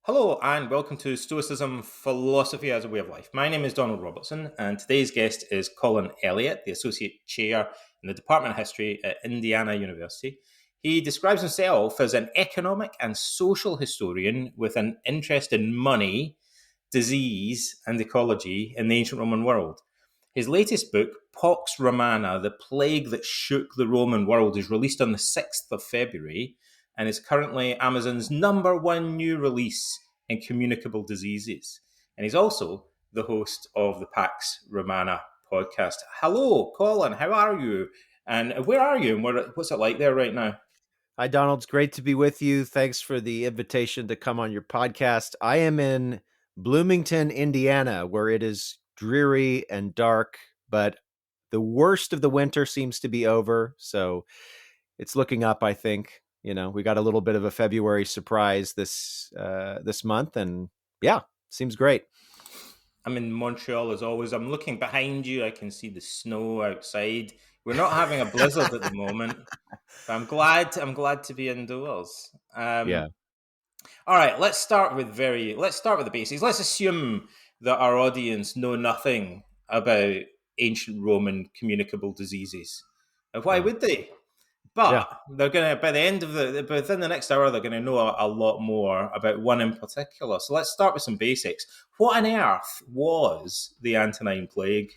Hello and welcome to Stoicism Philosophy as a Way of Life. My name is Donald Robertson and today's guest is Colin Elliott, the Associate Chair in the Department of History at Indiana University. He describes himself as an economic and social historian with an interest in money, disease, and ecology in the ancient Roman world. His latest book, Pax Romana, The Plague That Shook the Roman World, is released on the 6th of February and is currently Amazon's number one new release in communicable diseases. And he's also the host of the Pax Romana podcast. Hello, Colin. How are you? And where are you? And what's it like there right now? Hi, Donald. It's great to be with you. Thanks for the invitation to come on your podcast. I am in Bloomington, Indiana, where it is dreary and dark, but the worst of the winter seems to be over. So it's looking up, I think. We got a little bit of a February surprise this month, and yeah, seems great. I'm in Montreal as always. I'm looking behind you. I can see the snow outside. We're not having a blizzard at the moment, but I'm glad to be indoors. Yeah. All right, let's start with the basics. Let's assume that our audience know nothing about ancient Roman communicable diseases. And why Yeah. would they? Yeah. But they're gonna by the end of within the next hour they're gonna know a lot more about one in particular. So let's start with some basics. What on earth was the Antonine Plague?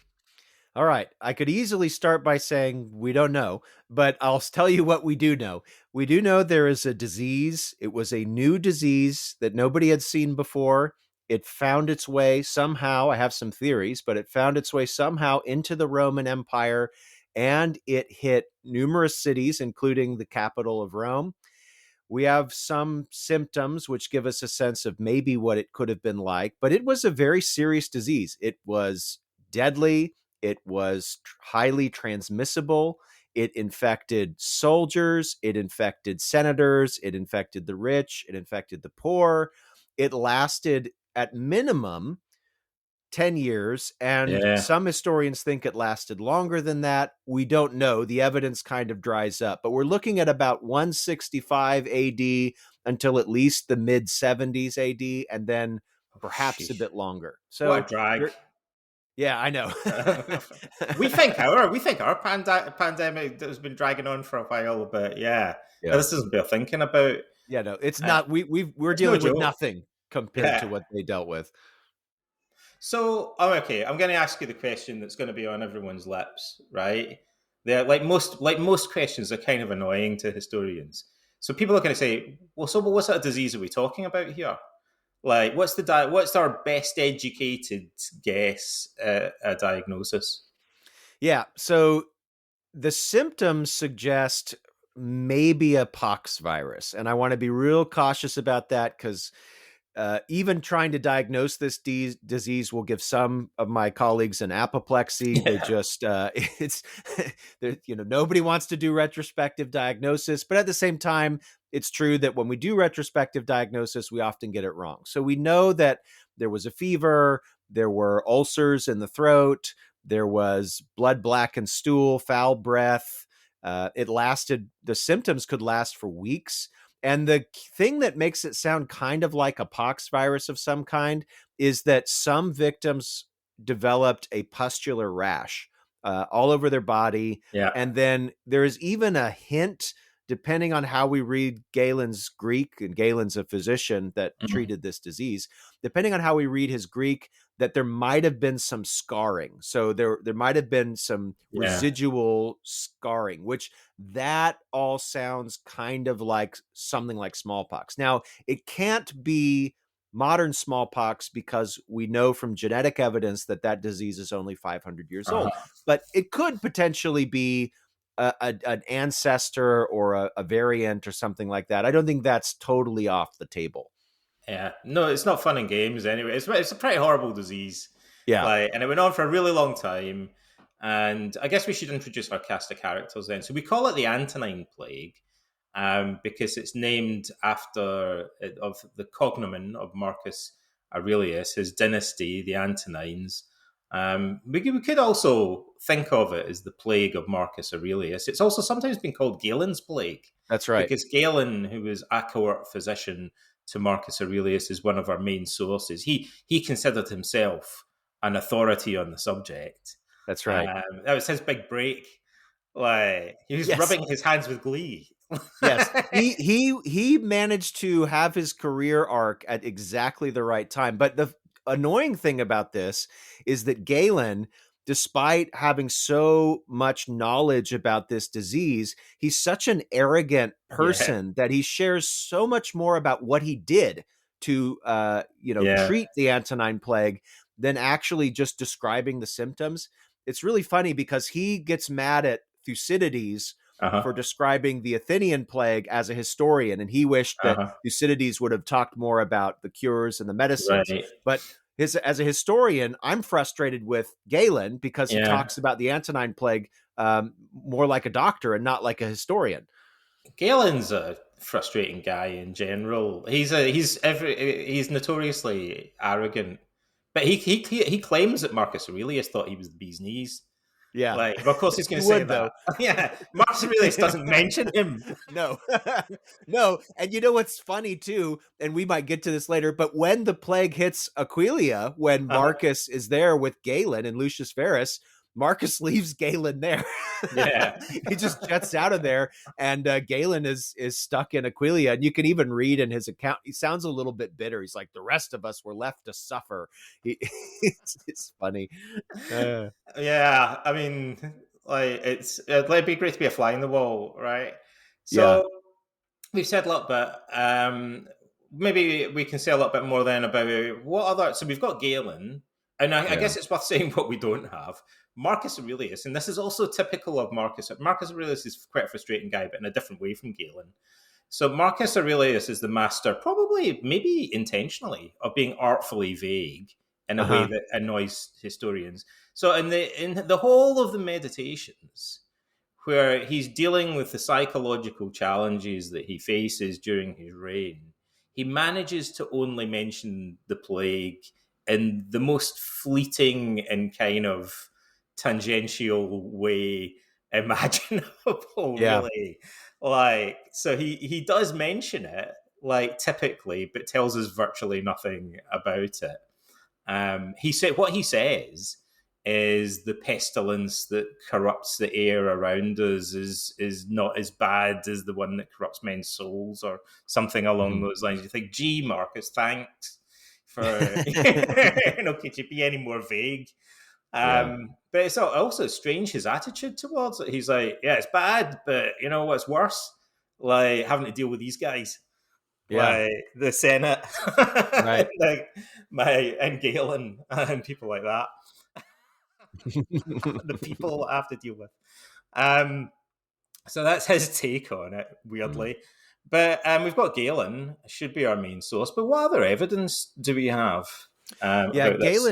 All right. I could easily start by saying we don't know, but I'll tell you what we do know. We do know there is a disease. It was a new disease that nobody had seen before. It found its way somehow. I have some theories, but it found its way somehow into the Roman Empire and it hit numerous cities, including the capital of Rome. We have some symptoms which give us a sense of maybe what it could have been like, but it was a very serious disease. It was deadly. It was highly transmissible. It infected soldiers. It infected senators. It infected the rich. It infected the poor. It lasted at minimum 10 years, and Yeah. some historians think it lasted longer than that. We don't know. The evidence kind of dries up, but we're looking at about 165 AD until at least the mid 70s AD, and then Oh, perhaps a sheesh. bit longer. What a So, drag. yeah, I know. we think our pandemic has been dragging on for a while, but yeah, Yeah. this isn't worth thinking about. Yeah, no, it's Uh, not. We're it's no dealing with joke. nothing compared to Yeah. what they dealt with. So, okay, I'm going to ask you the question that's going to be on everyone's lips, right? They're like most questions are kind of annoying to historians. So people are going to say, "Well, so what sort of disease are we talking about here? Like, what's our best educated guess at a diagnosis?" Yeah. So the symptoms suggest maybe a pox virus. And I want to be real cautious about that because even trying to diagnose this disease will give some of my colleagues an apoplexy. They Yeah. just, it's, nobody wants to do retrospective diagnosis. But at the same time, it's true that when we do retrospective diagnosis, we often get it wrong. So we know that there was a fever, there were ulcers in the throat, there was blood black and stool, foul breath. The symptoms could last for weeks. And the thing that makes it sound kind of like a pox virus of some kind is that some victims developed a pustular rash all over their body. Yeah. And then there is even a hint, depending on how we read Galen's Greek, and Galen's a physician that Mhm. treated this disease, depending on how we read his Greek, that there might have been some scarring. So there might have been some Yeah. residual scarring, which that all sounds kind of like something like smallpox. Now, it can't be modern smallpox because we know from genetic evidence that that disease is only 500 years old. Uh-huh. But it could potentially be an ancestor or a variant or something like that. I don't think that's totally off the table. Yeah. No, it's not fun and games anyway. It's a pretty horrible disease. Yeah. And it went on for a really long time. And I guess we should introduce our cast of characters then. So we call it the Antonine Plague, because it's named after of the cognomen of Marcus Aurelius, his dynasty, the Antonines. We could also think of it as the plague of Marcus Aurelius. It's also sometimes been called Galen's plague That's right. because Galen, who was a court physician, to Marcus Aurelius as one of our main sources. He considered himself an authority on the subject. That's right. That was his big break. Like he was Yes. rubbing his hands with glee. Yes, he managed to have his career arc at exactly the right time. But the annoying thing about this is that Galen, despite having so much knowledge about this disease, he's such an arrogant Yeah, person that he shares so much more about what he did to yeah, treat the Antonine plague than actually just describing the symptoms. It's really funny because he gets mad at Thucydides uh-huh, for describing the Athenian plague as a historian, and he wished that uh-huh, Thucydides would have talked more about the cures and the medicines. right, But as a historian, I'm frustrated with Galen because he yeah. talks about the Antonine plague more like a doctor and not like a historian. Galen's a frustrating guy in general. He's notoriously arrogant, but he claims that Marcus Aurelius thought he was the bee's knees. Yeah, Like, of course, he's he going to say would that. though. Yeah, Marcus Aurelius doesn't mention him. No, no. And you know what's funny too, and we might get to this later, but when the plague hits Aquileia, when Uh-huh. Marcus is there with Galen and Lucius Verus, Marcus leaves Galen there. Yeah, He just jets out of there, and Galen is stuck in Aquileia. And you can even read in his account, he sounds a little bit bitter. He's like, the rest of us were left to suffer. It's funny. Uh, yeah. I mean, like it'd be great to be a fly in the wall, right? yeah, So we've said a lot, but maybe we can say a little bit more then about what other. So we've got Galen, and I yeah, guess it's worth saying what we don't have. Marcus Aurelius, and this is also typical of Marcus. Marcus Aurelius is quite a frustrating guy, but in a different way from Galen. So Marcus Aurelius is the master, probably, maybe intentionally, of being artfully vague in a way uh-huh. that annoys historians. So in the whole of the Meditations, where he's dealing with the psychological challenges that he faces during his reign, he manages to only mention the plague in the most fleeting and kind of tangential way imaginable, Yeah, really. Like, so he does mention it, like typically, but tells us virtually nothing about it. He said what he says is the pestilence that corrupts the air around us is not as bad as the one that corrupts men's souls, or something along mhm. those lines. You think, gee, Marcus, thanks for could you be any more vague? Yeah, But it's also strange his attitude towards it. He's like, yeah, it's bad, but you know what's worse? Like having to deal with these guys, yeah, like the Senate, right. like and Galen and people like that. The people I have to deal with. Um, so that's his take on it, weirdly. But we've got Galen, should be our main source. But what other evidence do we have Yeah, about this?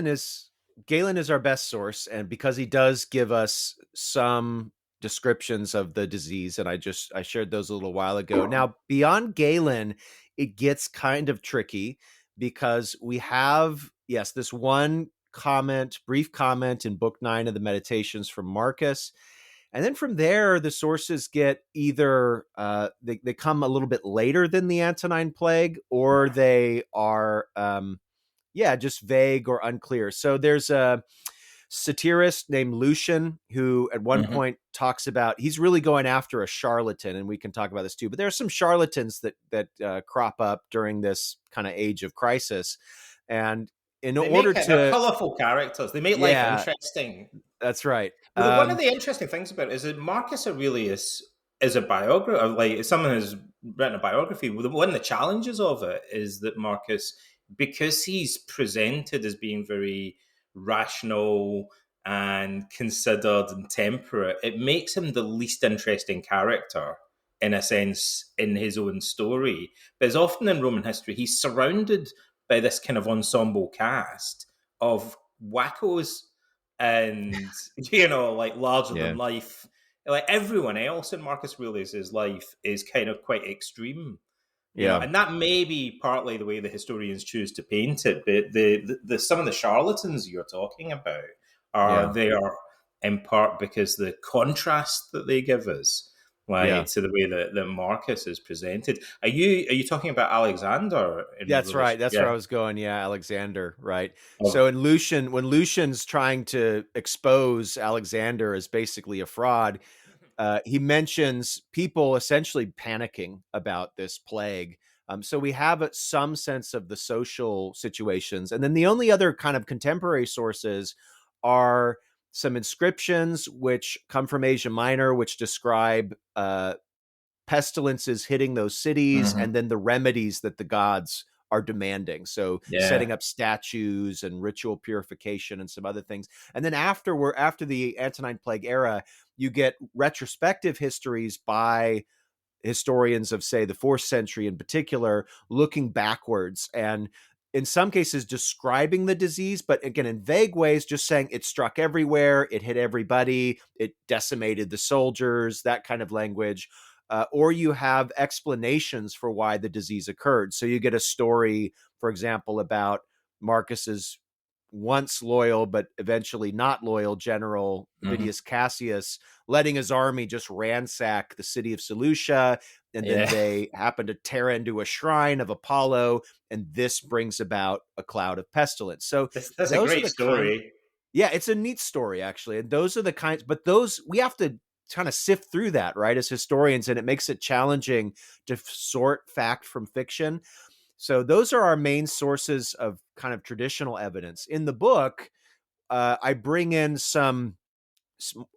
Galen is our best source, and because he does give us some descriptions of the disease, and I shared those a little while ago. Now, beyond Galen, it gets kind of tricky because we have, yes, this one comment, brief comment in book 9 of the Meditations from Marcus. And then from there, the sources get either they come a little bit later than the Antonine plague, or they are yeah, just vague or unclear. So there's a satirist named Lucian who at one Mm-hmm. point talks about he's really going after a charlatan, and we can talk about this too. But there are some charlatans that crop up during this kind of age of crisis, and in order They're to colourful characters. They make life yeah, interesting. that's right. Well, one of the interesting things about it is that Marcus Aurelius is a biographer, like someone who's written a biography. One of the challenges of it is that Marcus, because he's presented as being very rational and considered and temperate, it makes him the least interesting character in a sense in his own story. But as often in Roman history, he's surrounded by this kind of ensemble cast of wackos and like larger than Yeah, life. Like everyone else in Marcus Aurelius's life is kind of quite extreme, yeah, and that may be partly the way the historians choose to paint it. But the some of the charlatans you're talking about are yeah, there in part because the contrast that they give us. Yeah. like to the way that Marcus is presented. Are you talking about Alexander in That's right. relation? That's where Yeah. I was going. Yeah, Alexander, right? So Of, in Lucian, when Lucian's trying to expose Alexander as basically a fraud, he mentions people essentially panicking about this plague. So we have some sense of the social situations. And then the only other kind of contemporary sources are some inscriptions which come from Asia Minor, which describe pestilences hitting those cities, mhm. and then the remedies that the gods are demanding. So Yeah. setting up statues and ritual purification and some other things. And then after the Antonine Plague era, you get retrospective histories by historians of, say, the fourth century in particular, looking backwards and in some cases describing the disease, but again, in vague ways, just saying it struck everywhere, it hit everybody, it decimated the soldiers, that kind of language. Or you have explanations for why the disease occurred. So you get a story, for example, about Marcus's once loyal but eventually not loyal general Mhm. Vidius Cassius letting his army just ransack the city of Seleucia, and then Yeah. they happen to tear into a shrine of Apollo, and this brings about a cloud of pestilence. So That's a those are great the kind. story. Yeah, it's a neat story actually, and those are the kinds. But those we have to kind of sift through that, right, as historians, and it makes it challenging to sort fact from fiction. So those are our main sources of kind of traditional evidence. In the book, I bring in some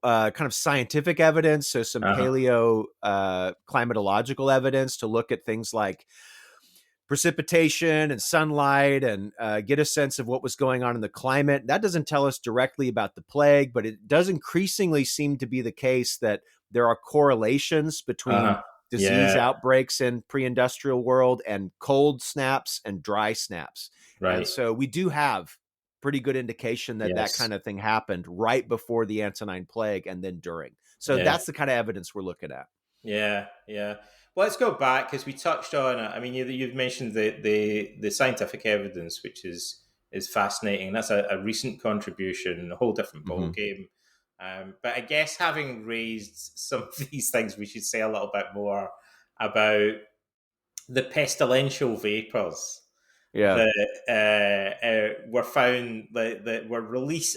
kind of scientific evidence, so some Uh-huh. paleo climatological evidence to look at things like precipitation and sunlight and get a sense of what was going on in the climate. That doesn't tell us directly about the plague, but it does increasingly seem to be the case that there are correlations between Uh-huh. disease Yeah. outbreaks in pre-industrial world and cold snaps and dry snaps. And Right. so we do have pretty good indication that that Yes. kind of thing happened right before the Antonine plague and then during. So Yeah. that's the kind of evidence we're looking at. Yeah, yeah. Well, let's go back because we touched on. I mean, you've mentioned the scientific evidence, which is fascinating. That's a recent contribution, a whole different ball Mm-hmm. game. But I guess having raised some of these things, we should say a little bit more about the pestilential vapors Yeah. that were found that were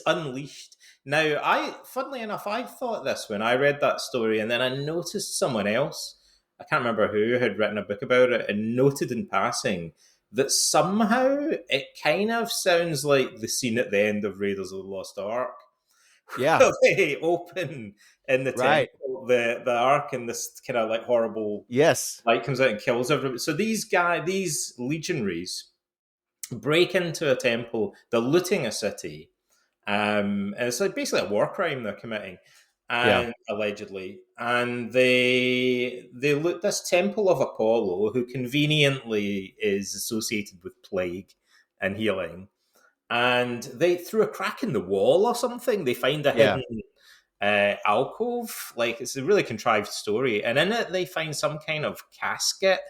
unleashed. Now, funnily enough, I thought this when I read that story, and then I noticed someone else, I can't remember who, had written a book about it and noted in passing that somehow it kind of sounds like the scene at the end of Raiders of the Lost Ark. Yeah. Where they open in the Right. temple, the ark, and this kind of like horrible Yes. light comes out and kills everybody. So these legionaries break into a temple. They're looting a city, and it's like basically a war crime they're committing, Yeah. and allegedly, and they loot this temple of Apollo, who conveniently is associated with plague and healing. And they, through a crack in the wall or something, they find a Yeah. hidden alcove. Like, it's a really contrived story, and in it they find some kind of casket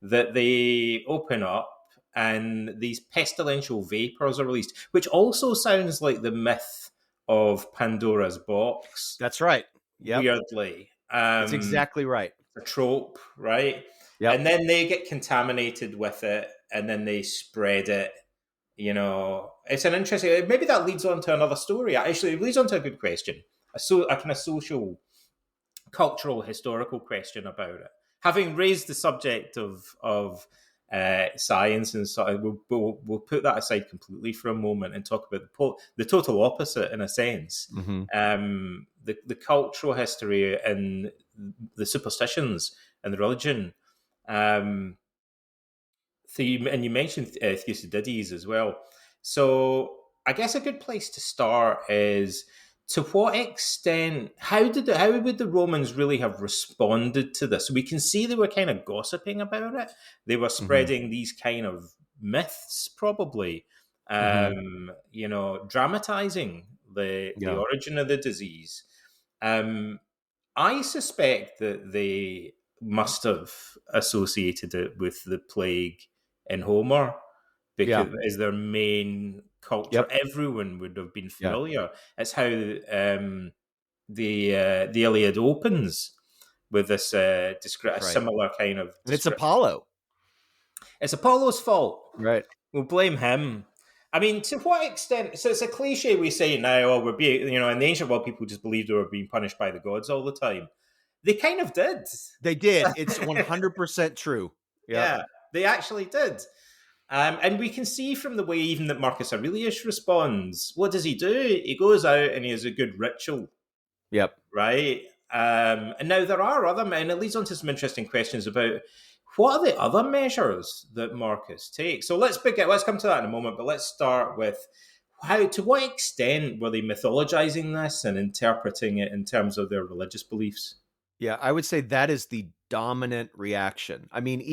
that they open up, and these pestilential vapors are released, which also sounds like the myth of Pandora's box. That's right. Yep. Weirdly, It's exactly right. a trope, right? Yep. And then they get contaminated with it, and then they spread it. It's an interesting. Maybe that leads on to another story. Actually, it leads on to a good question, a kind of social, cultural, historical question about it. Having raised the subject of science and so, we'll put that aside completely for a moment and talk about the total opposite, in a sense. Hmm. The cultural history and the superstitions and the religion. And you mentioned Thucydides as well. So I guess a good place to start is, to what extent, how would the Romans really have responded to this? We can see they were kind of gossiping about it. They were Hmm. spreading these kind of myths, probably, Hmm. dramatizing the Yeah. origin of the disease. Um, I suspect that they must have associated it with the plague in Homer, Yeah. because as their main culture, Yep. everyone would have been Yeah. familiar. It's how the Iliad opens, with this That's a right. similar kind of And it's description. Apollo, It's Apollo's fault. right? We'll blame him. I mean, to what extent? So it's a cliche we say now. Oh, we're being, in the ancient world, people just believed they were being punished by the gods all the time. They kind of did. They did. It's 100% true. Yep. Yeah, they actually did. And we can see from the way even that Marcus Aurelius responds. What does he do? He goes out and he has a good ritual, Yep. right? And now there are other men. It leads on to some interesting questions about what are the other measures that Marcus takes. So let's begin. Let's come to that in a moment. But let's start with how. To what extent were they mythologizing this and interpreting it in terms of their religious beliefs? Yeah, I would say that is the dominant reaction. I mean, Yeah.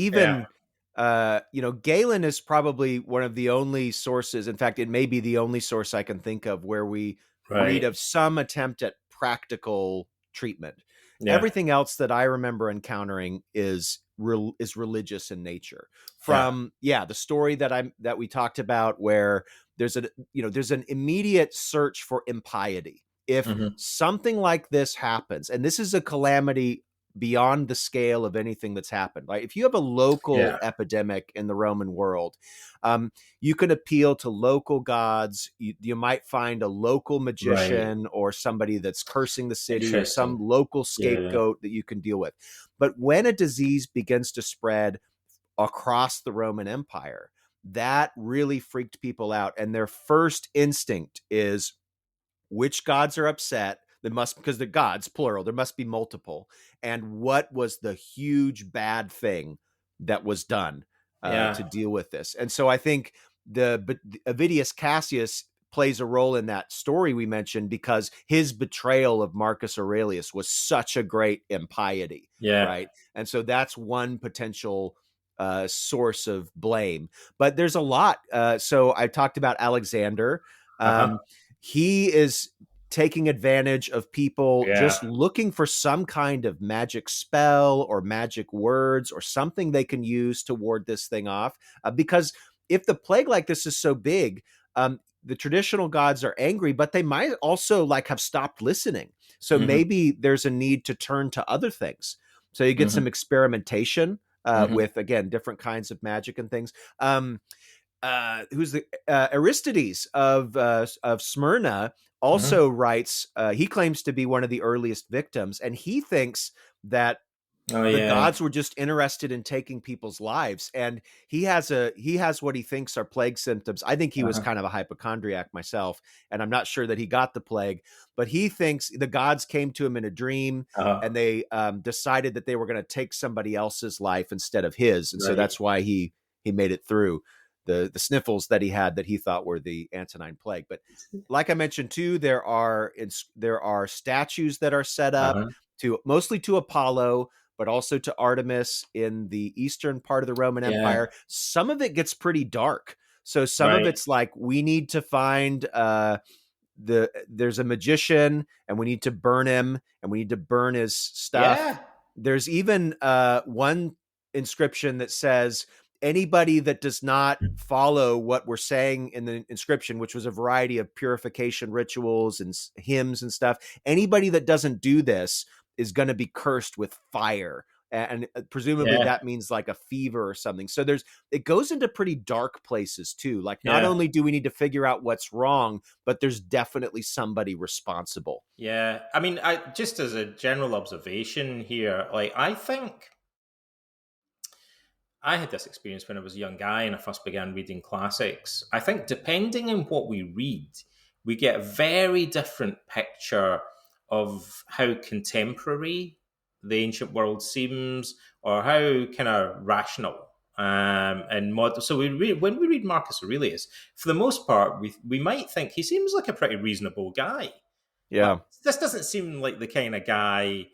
even Galen is probably one of the only sources. In fact, it may be the only source I can think of where we read Right. of some attempt at practical treatment. Yeah. Everything else that I remember encountering is religious in nature. Yeah. From the story that we talked about where there's an immediate search for impiety. If Hmm. something like this happens, and this is a calamity beyond the scale of anything that's happened. Like if you have a local Yeah. epidemic in the Roman world, you can appeal to local gods. You might find a local Right. magician or somebody that's cursing the city or some Interesting. local Yeah. scapegoat that you can deal with. But when a disease begins to spread across the Roman Empire, that really freaked people out. And their first instinct is which gods are upset. There must, because the gods, plural, there must be multiple. And what was the huge bad thing that was done Yeah. to deal with this? And so I think the Avidius Cassius plays a role in that story we mentioned because his betrayal of Marcus Aurelius was such a great impiety, Yeah. right? And so that's one potential source of blame. But there's a lot. So I talked about Alexander. Uh-huh. He is taking advantage of people Yeah. just looking for some kind of magic spell or magic words or something they can use to ward this thing off. Because if the plague like this is so big, the traditional gods are angry, but they might also like have stopped listening. So Hmm. maybe there's a need to turn to other things. So you get Hmm. some experimentation Hmm. with, again, different kinds of magic and things. Who's the Aristides of Smyrna Hmm. also writes. He claims to be one of the earliest victims, and he thinks that Oh the yeah. gods were just interested in taking people's lives. And he has what he thinks are plague symptoms. I think he was Uh-huh. kind of a hypochondriac myself, and I'm not sure that he got the plague, but he thinks the gods came to him in a dream Uh-huh. and they decided that they were going to take somebody else's life instead of his. And so Right. that's why he made it through the sniffles that he had that he thought were the Antonine plague. But like I mentioned too, there are statues that are set up Uh-huh. to mostly to Apollo, but also to Artemis in the eastern part of the Roman Yeah. Empire. Some of it gets pretty dark. So some of Right. it's like we need to find there's a magician and we need to burn him and we need to burn his stuff. Yeah. There's even one inscription that says anybody that does not follow what we're saying in the inscription, which was a variety of purification rituals and hymns and stuff, anybody that doesn't do this is going to be cursed with fire. And presumably Yeah. that means like a fever or something. So it goes into pretty dark places too. Like not Yeah. only do we need to figure out what's wrong, but there's definitely somebody responsible. Yeah. I mean, I just as a general observation here, like I think I had this experience when I was a young guy and I first began reading classics. I think depending on what we read, we get a very different picture of how contemporary the ancient world seems or how kind of rational and modern. So when we read Marcus Aurelius, for the most part, we might think he seems like a pretty reasonable guy. Like Yeah. this doesn't seem like the kind of guy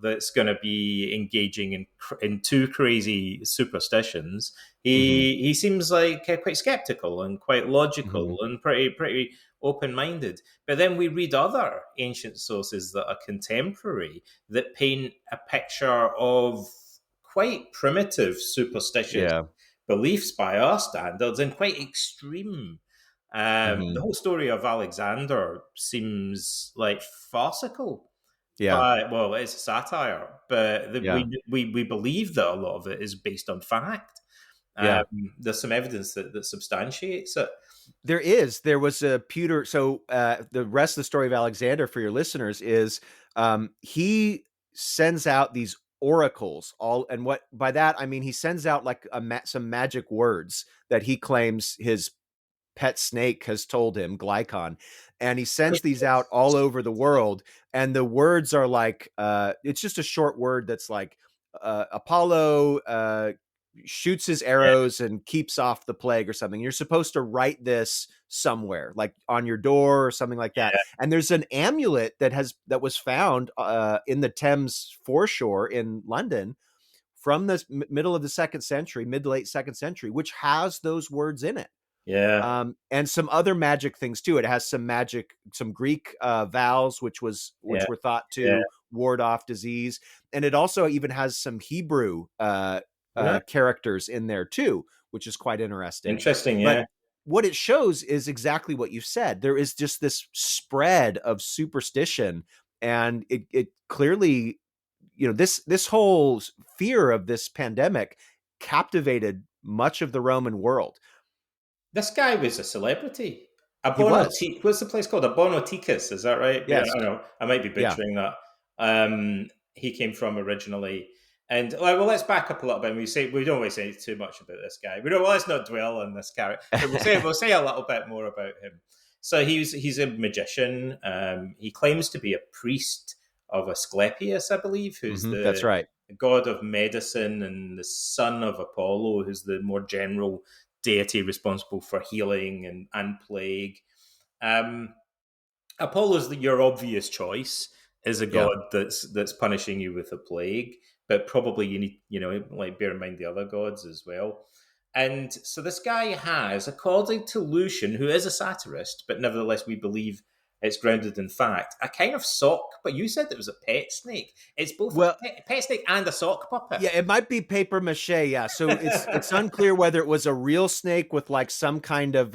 that's going to be engaging in too crazy superstitions. Mm-hmm. He seems like quite skeptical and quite Mm-hmm. logical and pretty open minded. But then we read other ancient sources that are contemporary that paint a picture of quite primitive superstitious Yeah. beliefs by our standards and quite extreme. The Mm-hmm. whole story of Alexander seems like farcical. Yeah. But well, it's a satire, but Yeah. we believe that a lot of it is based on fact. Yeah. There's some evidence that substantiates it. There was a pewter. So the rest of the story of Alexander for your listeners is he sends out these oracles all, and what by that I mean he sends out like some magic words that he claims his pet snake has told him, Glycon, and he sends these out all over the world. And the words are like, it's just a short word that's like, Apollo shoots his Yeah, arrows and keeps off the plague or something. You're supposed to write this somewhere, like on your door or something like that. yeah, And there's an amulet that was found in the Thames foreshore in London from the middle of the second century, mid to late second century, which has those words in it. yeah, And some other magic things too. It has some Greek vowels, which yeah, were thought yeah. to ward off disease, and it also even has some Hebrew Yeah. characters in there too, which is quite interesting. Interesting. But Yeah. what it shows is exactly what you said. There is just this spread of superstition, and it clearly, this whole fear of this pandemic captivated much of the Roman world. This guy was a celebrity. He was. What's the place called? Abonoticus, is that right? Yeah, Yes. I know. I might be Yeah. butchering that. He came from originally. And well, let's back up a little bit. We don't always say too much about this guy. We don't. Well, let's not dwell on this character. But we'll say a little bit more about him. So he's a magician. He claims to be a priest of Asclepius, I believe, who's That's the right. god of medicine and the son of Apollo, who's the more general deity responsible for healing and plague. Um, Apollo's your obvious choice is a Yeah. god that's punishing you with a plague, but probably you need like bear in mind the other gods as well. And so this guy has, according to Lucian, who is a satirist, but nevertheless we believe it's grounded in fact, a kind of sock. But you said it was a pet snake. It's both a Well, pet snake and a sock puppet. yeah, it might be paper mache. Yeah, so it's unclear whether it was a real snake with like some kind of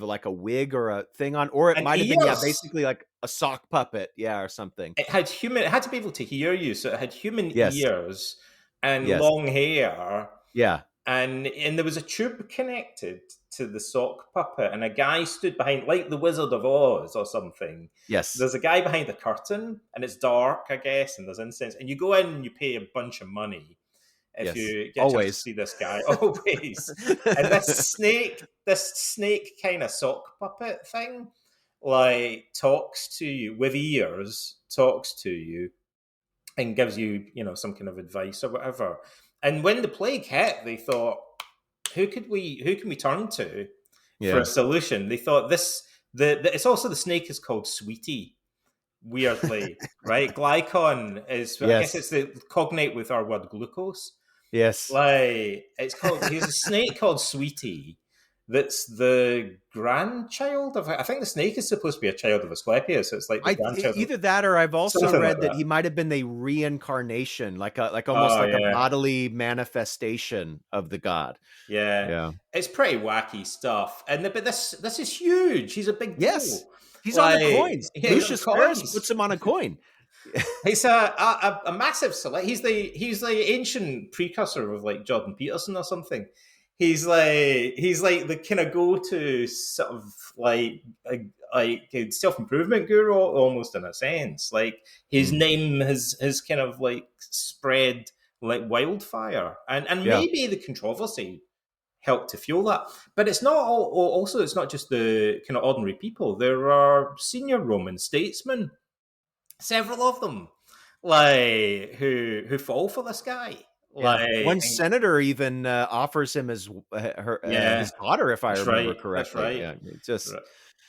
like a wig or a thing on, or it And might have been ears. basically like a sock puppet, or something. It had to be able to hear you, so it had human Yes. ears and Yes. long hair, Yeah. and there was a tube connected to the sock puppet, and a guy stood behind, like the Wizard of Oz or something. Yes. There's a guy behind the curtain, and it's dark, I guess, and there's incense, and you go in and you pay a bunch of money if Yes. you get a chance to Always. see this guy, always. And this snake kind of sock puppet thing, like talks to you with ears, talks to you, and gives you, some kind of advice or whatever. And when the plague hit, they thought, who can we turn to for a Yeah. solution? They thought it's also the snake is called Sweetie, weirdly, right? Glycon is, I guess Yes. it's the cognate with our word glucose. Yes. Like he's a snake called Sweetie. That's the grandchild of. I think the snake is supposed to be a child of Asclepius. So it's like the grandchild of Either that, or I've also something like read that that. he might have been the reincarnation, like almost Oh like a yeah, bodily manifestation of the god. yeah. Yeah. It's pretty wacky stuff, but this is huge. He's a big Yes. deal. He's on the Like coins. he's on Lucius Ferris coins. puts him on a coin. He's a massive select. He's the ancient precursor of like Jordan Peterson or something. He's like the kind of go to sort of like self improvement guru almost in a sense. Like his Mm. name has kind of like spread like wildfire, and Yeah. maybe the controversy helped to fuel that. But it's not also it's not just the kind of ordinary people. There are senior Roman statesmen, several of them, like who fall for this guy. Yeah. Like, One senator even offers him yeah, his daughter, if I that's remember right. That's correctly. right. Yeah. It's just Right.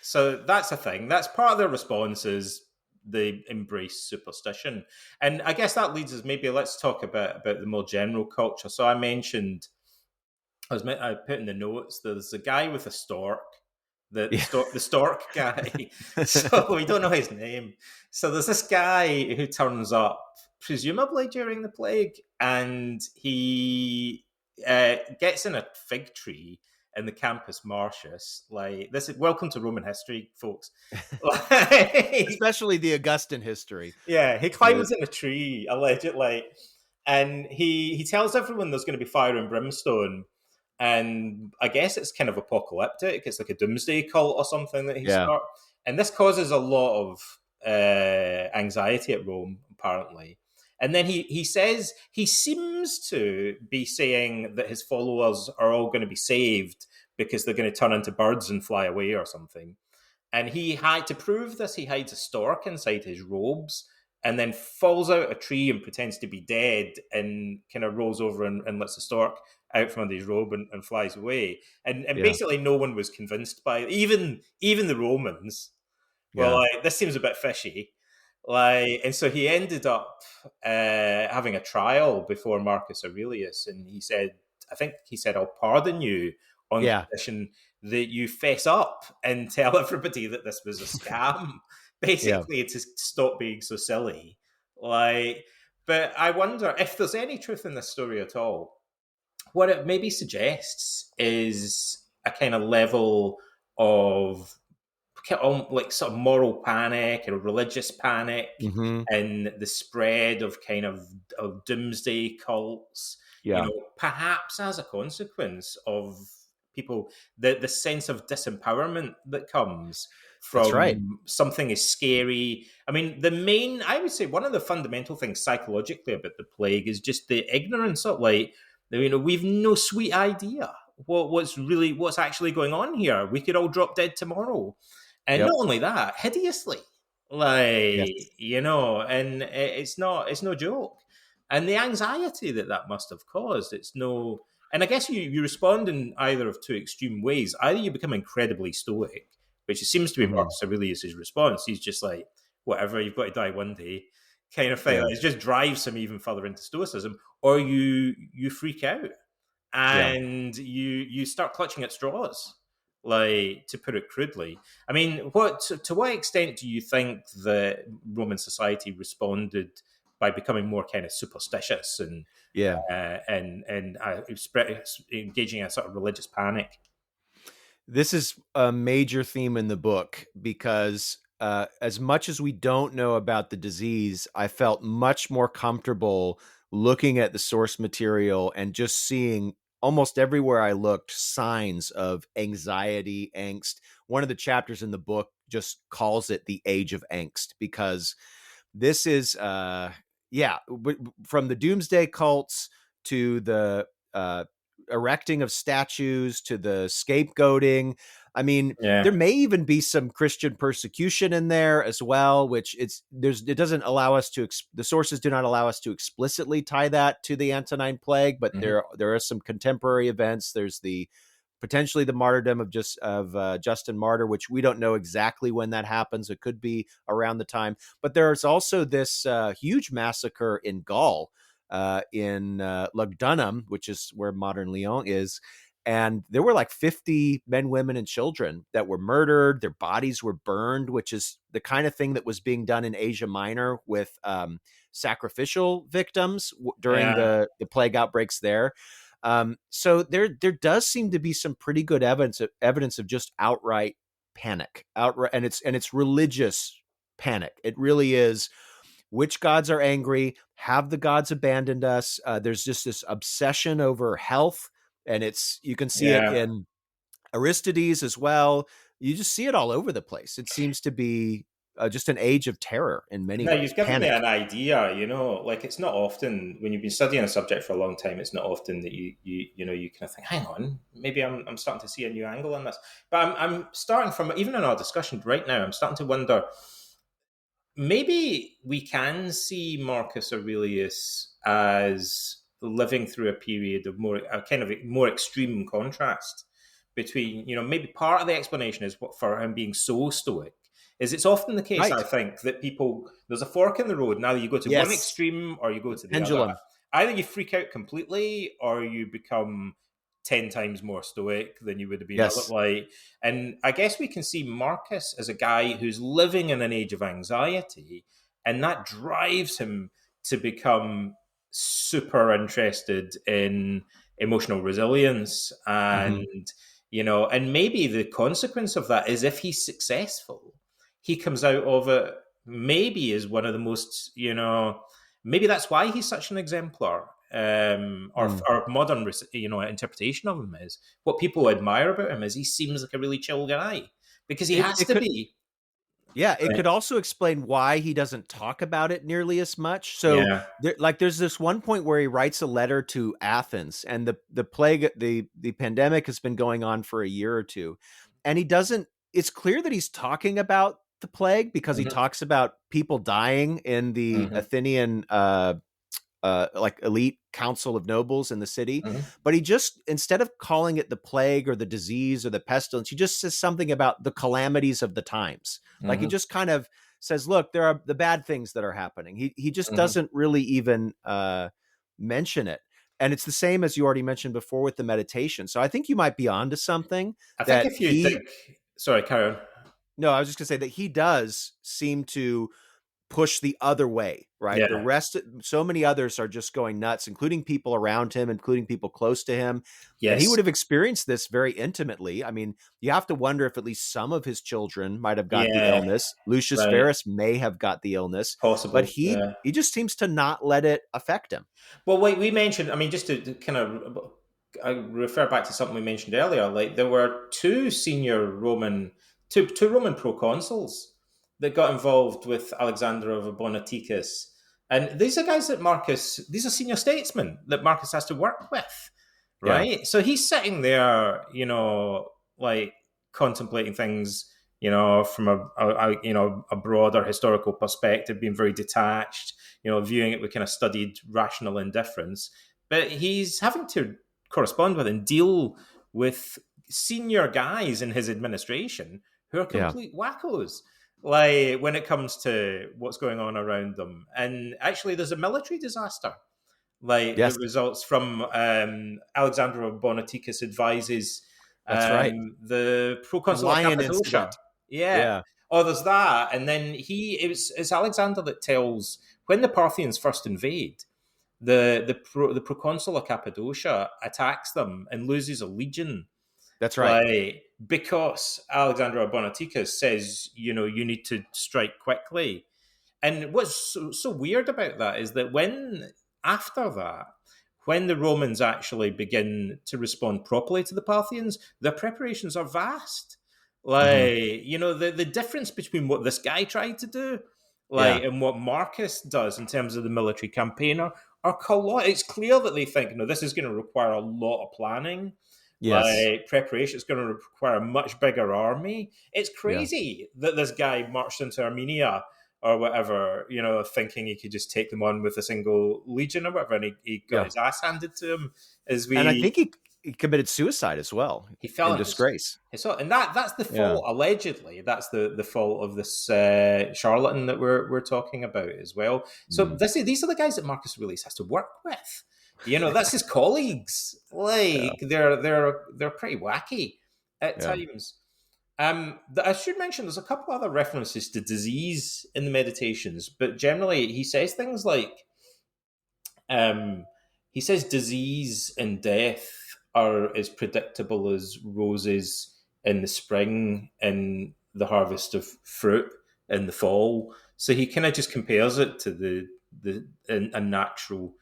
So that's a thing. That's part of their response is they embrace superstition, and I guess that leads us. Maybe let's talk about the more general culture. So I mentioned I put in the notes. There's a guy with a stork, yeah. the stork guy. So we don't know his name. So there's this guy who turns up, presumably during the plague, and he gets in a fig tree in the Campus Martius. Like, this is welcome to Roman history, folks. Like, Especially the Augustan history. yeah, he The climbs in a tree, allegedly, and he tells everyone there's going to be fire and brimstone. And I guess it's kind of apocalyptic. It's like a doomsday cult or something that he yeah, starts. And this causes a lot of anxiety at Rome, apparently. And then he says, he seems to be saying that his followers are all going to be saved because they're going to turn into birds and fly away or something. And he had to prove this. He hides a stork inside his robes and then falls out a tree and pretends to be dead and kind of rolls over and lets the stork out from under his robe and flies away. And yeah, basically no one was convinced by it. Even the Romans were yeah, like, this seems a bit fishy. Like, and so he ended up having a trial before Marcus Aurelius, and he said, I think he said, I'll pardon you on yeah, condition that you fess up and tell everybody that this was a scam, yeah. basically to stop being so silly. Like, but I wonder if there's any truth in this story at all. What it maybe suggests is a kind of level of like sort of moral panic or religious panic Hmm. and the spread of kind of doomsday cults, Yeah, perhaps as a consequence of people, the sense of disempowerment that comes that's right. from something is scary. I mean, I would say one of the fundamental things psychologically about the plague is just the ignorance of, like, we've no sweet idea what's actually going on here. We could all drop dead tomorrow. And not Yep. only that, hideously, Yes. and it's no joke. And the anxiety that must have caused, it's no. And I guess you respond in either of two extreme ways. Either you become incredibly stoic, which it seems to be Hmm. Marcus Aurelius's response. He's just like, whatever, you've got to die one day, kind of thing. Yeah. Like, it just drives him even further into stoicism. Or you freak out Yeah. and you start clutching at straws, like, to put it crudely. I mean, to what extent do you think that Roman society responded by becoming more kind of superstitious and Yeah. engaging in a sort of religious panic? This is a major theme in the book because as much as we don't know about the disease, I felt much more comfortable looking at the source material and just seeing almost everywhere I looked signs of anxiety, angst. One of the chapters in the book just calls it the age of angst because this is yeah, from the doomsday cults to the erecting of statues to the scapegoating. I mean, there Yeah, may even be some Christian persecution in there as well, which it doesn't allow us to the sources do not allow us to explicitly tie that to the Antonine plague, but hmm, there are some contemporary events. There's the potentially the martyrdom of Justin Martyr, which we don't know exactly when that happens. It could be around the time, but there's also this huge massacre in Gaul, in Lugdunum, which is where modern Lyon is. And there were like 50 men, women, and children that were murdered. Their bodies were burned, which is the kind of thing that was being done in Asia Minor with sacrificial victims during yeah, the plague outbreaks there. So there does seem to be some pretty good evidence of just outright panic, outright, and it's religious panic. It really is. Which gods are angry? Have the gods abandoned us? There's just this obsession over health, and you can see it yeah. in Aristides as well. You just see it all over the place. It seems to be just an age of terror in many Now, ways. you've given me Panic. an idea. Like, it's not often when you've been studying a subject for a long time. It's not often that you kind of think, hang on, maybe I'm starting to see a new angle on this. But I'm starting from, even in our discussion right now, I'm starting to wonder, maybe we can see Marcus Aurelius as living through a period of a kind of more extreme contrast between, maybe part of the explanation is what for him being so stoic is it's often the case, I Right. think, that there's a fork in the road. Now you go to one Yes. extreme or you go The to the other. pendulum. Either you freak out completely or you become 10 times more stoic than you would have been. Yes. And I guess we can see Marcus as a guy who's living in an age of anxiety, and that drives him to become super interested in emotional resilience Hmm. and and maybe the consequence of that is if he's successful, he comes out of it maybe as one of the most, maybe that's why he's such an exemplar. Mm. Or modern, interpretation of him is what people admire about him is he seems like a really chill guy because he It has it to could be. Yeah, it Right. could also explain why he doesn't talk about it nearly as much. So, Yeah. there's this one point where he writes a letter to Athens, and the plague, the pandemic has been going on for a year or two, and he doesn't. It's clear that he's talking about the plague because he Hmm. talks about people dying in the Hmm. Athenian like elite council of nobles in the city. Hmm. But he just, instead of calling it the plague or the disease or the pestilence, he just says something about the calamities of the times. Like he Hmm. just kind of says, look, there are the bad things that are happening. He just Hmm. doesn't really even mention it. And it's the same as you already mentioned before with the meditation. So I think you might be onto something I think that if you he, dig, sorry, carry on. no, I was just going to say that he does seem to push the other way, right? The Yeah. rest, so many others are just going nuts, including people around him, including people close to him. And he Yes. would have experienced this very intimately. I mean, you have to wonder if at least some of his children might have got the Yeah. illness. Lucius Right. Verus may have got the illness, but Possible. he Yeah. he just seems to not let it affect him. Well, wait, we mentioned, I mean, just to kind of I refer back to something we mentioned earlier, like there were two Roman proconsuls that got involved with Alexander of Abonoticus. And these are guys that these are senior statesmen that Marcus has to work with, Yeah, right? So he's sitting there, like contemplating things, from a broader historical perspective, being very detached, viewing it with kind of studied rational indifference. But he's having to correspond with and deal with senior guys in his administration who are yeah, complete wackos. Like when it comes to what's going on around them, and actually, there's a military disaster like yes, the results from Alexander of Bonoticus advises that's right. the The proconsul of lion Cappadocia. incident. Yeah. Yeah, Oh, there's that, and then it's Alexander that tells when the Parthians first invade. The proconsul of Cappadocia attacks them and loses a legion, that's right. like because Alexander of Bonoticus says, you need to strike quickly. And what's so weird about that is that after that, when the Romans actually begin to respond properly to the Parthians, their preparations are vast. Hmm. Like, the difference between what this guy tried to do, Yeah. like, and what Marcus does in terms of the military campaign are colossal. It's clear that they think, no, this is going to require a lot of planning. Yes. Like preparation, it's going to require a much bigger army. It's Yeah. crazy that this guy marched into Armenia or whatever, thinking he could just take them on with a single legion or whatever, and he got Yeah. his ass handed to him as And I we think he committed suicide as well he fell in in disgrace. his and that's the Yeah. fault allegedly. That's the fault of this charlatan that we're talking about as well. So Mm. these are the guys that Marcus Aurelius has to work with. That's his colleagues. Yeah. Like they're pretty wacky at Yeah. times. I should mention there's a couple other references to disease in the Meditations, but generally he says things like, um, he says disease and death are as predictable as roses in the spring and the harvest of fruit in the fall. So he kind of just compares it to a natural,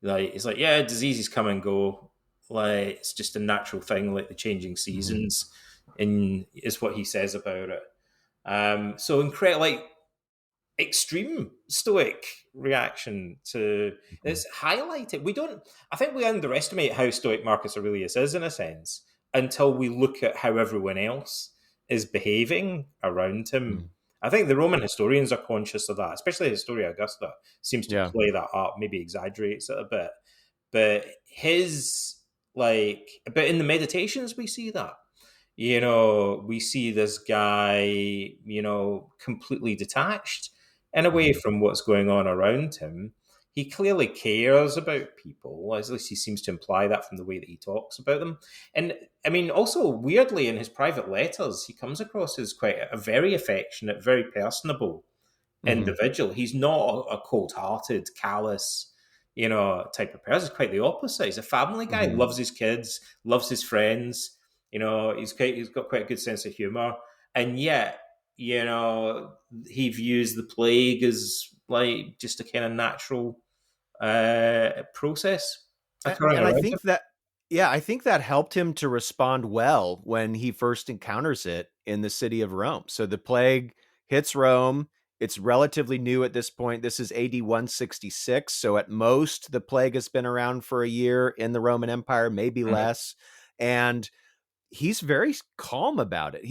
like it's like, yeah, diseases come and go, like it's just a natural thing, like the changing Mhm. seasons, and is what he says about it. So incredible, like extreme stoic reaction to Mhm. it's highlighted. We don't. I think we underestimate how stoic Marcus Aurelius is in a sense until we look at how everyone else is behaving around him. Mhm. I think the Roman historians are conscious of that, especially Historia Augusta seems to Yeah. play that up, maybe exaggerates it a bit. But but in the meditations we see that. We see this guy, completely detached and away Mhm. from what's going on around him. He clearly cares about people, at least he seems to imply that from the way that he talks about them. And I mean, also weirdly, in his private letters, he comes across as quite a very affectionate, very personable Mhm. individual. He's not a cold-hearted, callous, type of person. He's quite the opposite. He's a family guy, Mhm. loves his kids, loves his friends. He's got quite a good sense of humor, and yet he views the plague as like just a kind of natural process occurring And I around him. think that, yeah, I think that helped him to respond well when he first encounters it in the city of Rome. So the plague hits Rome. It's relatively new at this point. This is AD 166. So at most, the plague has been around for a year in the Roman Empire, maybe Mhm. less. And he's very calm about it.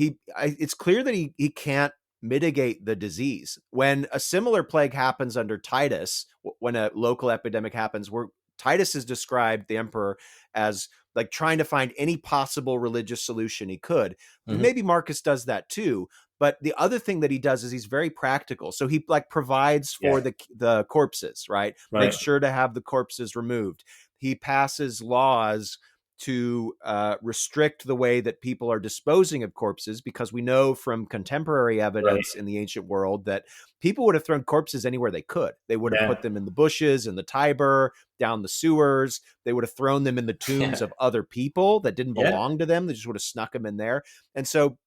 It's clear that he can't mitigate the disease. When a similar plague happens under Titus, when a local epidemic happens, where Titus is described, the emperor, as like trying to find any possible religious solution he could. Mhm. Maybe Marcus does that too. But the other thing that he does is he's very practical. So he like provides for Yeah. the corpses, right? Makes Right. sure to have the corpses removed. He passes laws to restrict the way that people are disposing of corpses, because we know from contemporary Right. evidence in the ancient world that people would have thrown corpses anywhere they could. They would have Yeah. put them in the bushes, in the Tiber, down the sewers. They would have thrown them in the tombs Yeah. of other people that didn't Yeah. belong to them. They just would have snuck them in there. And so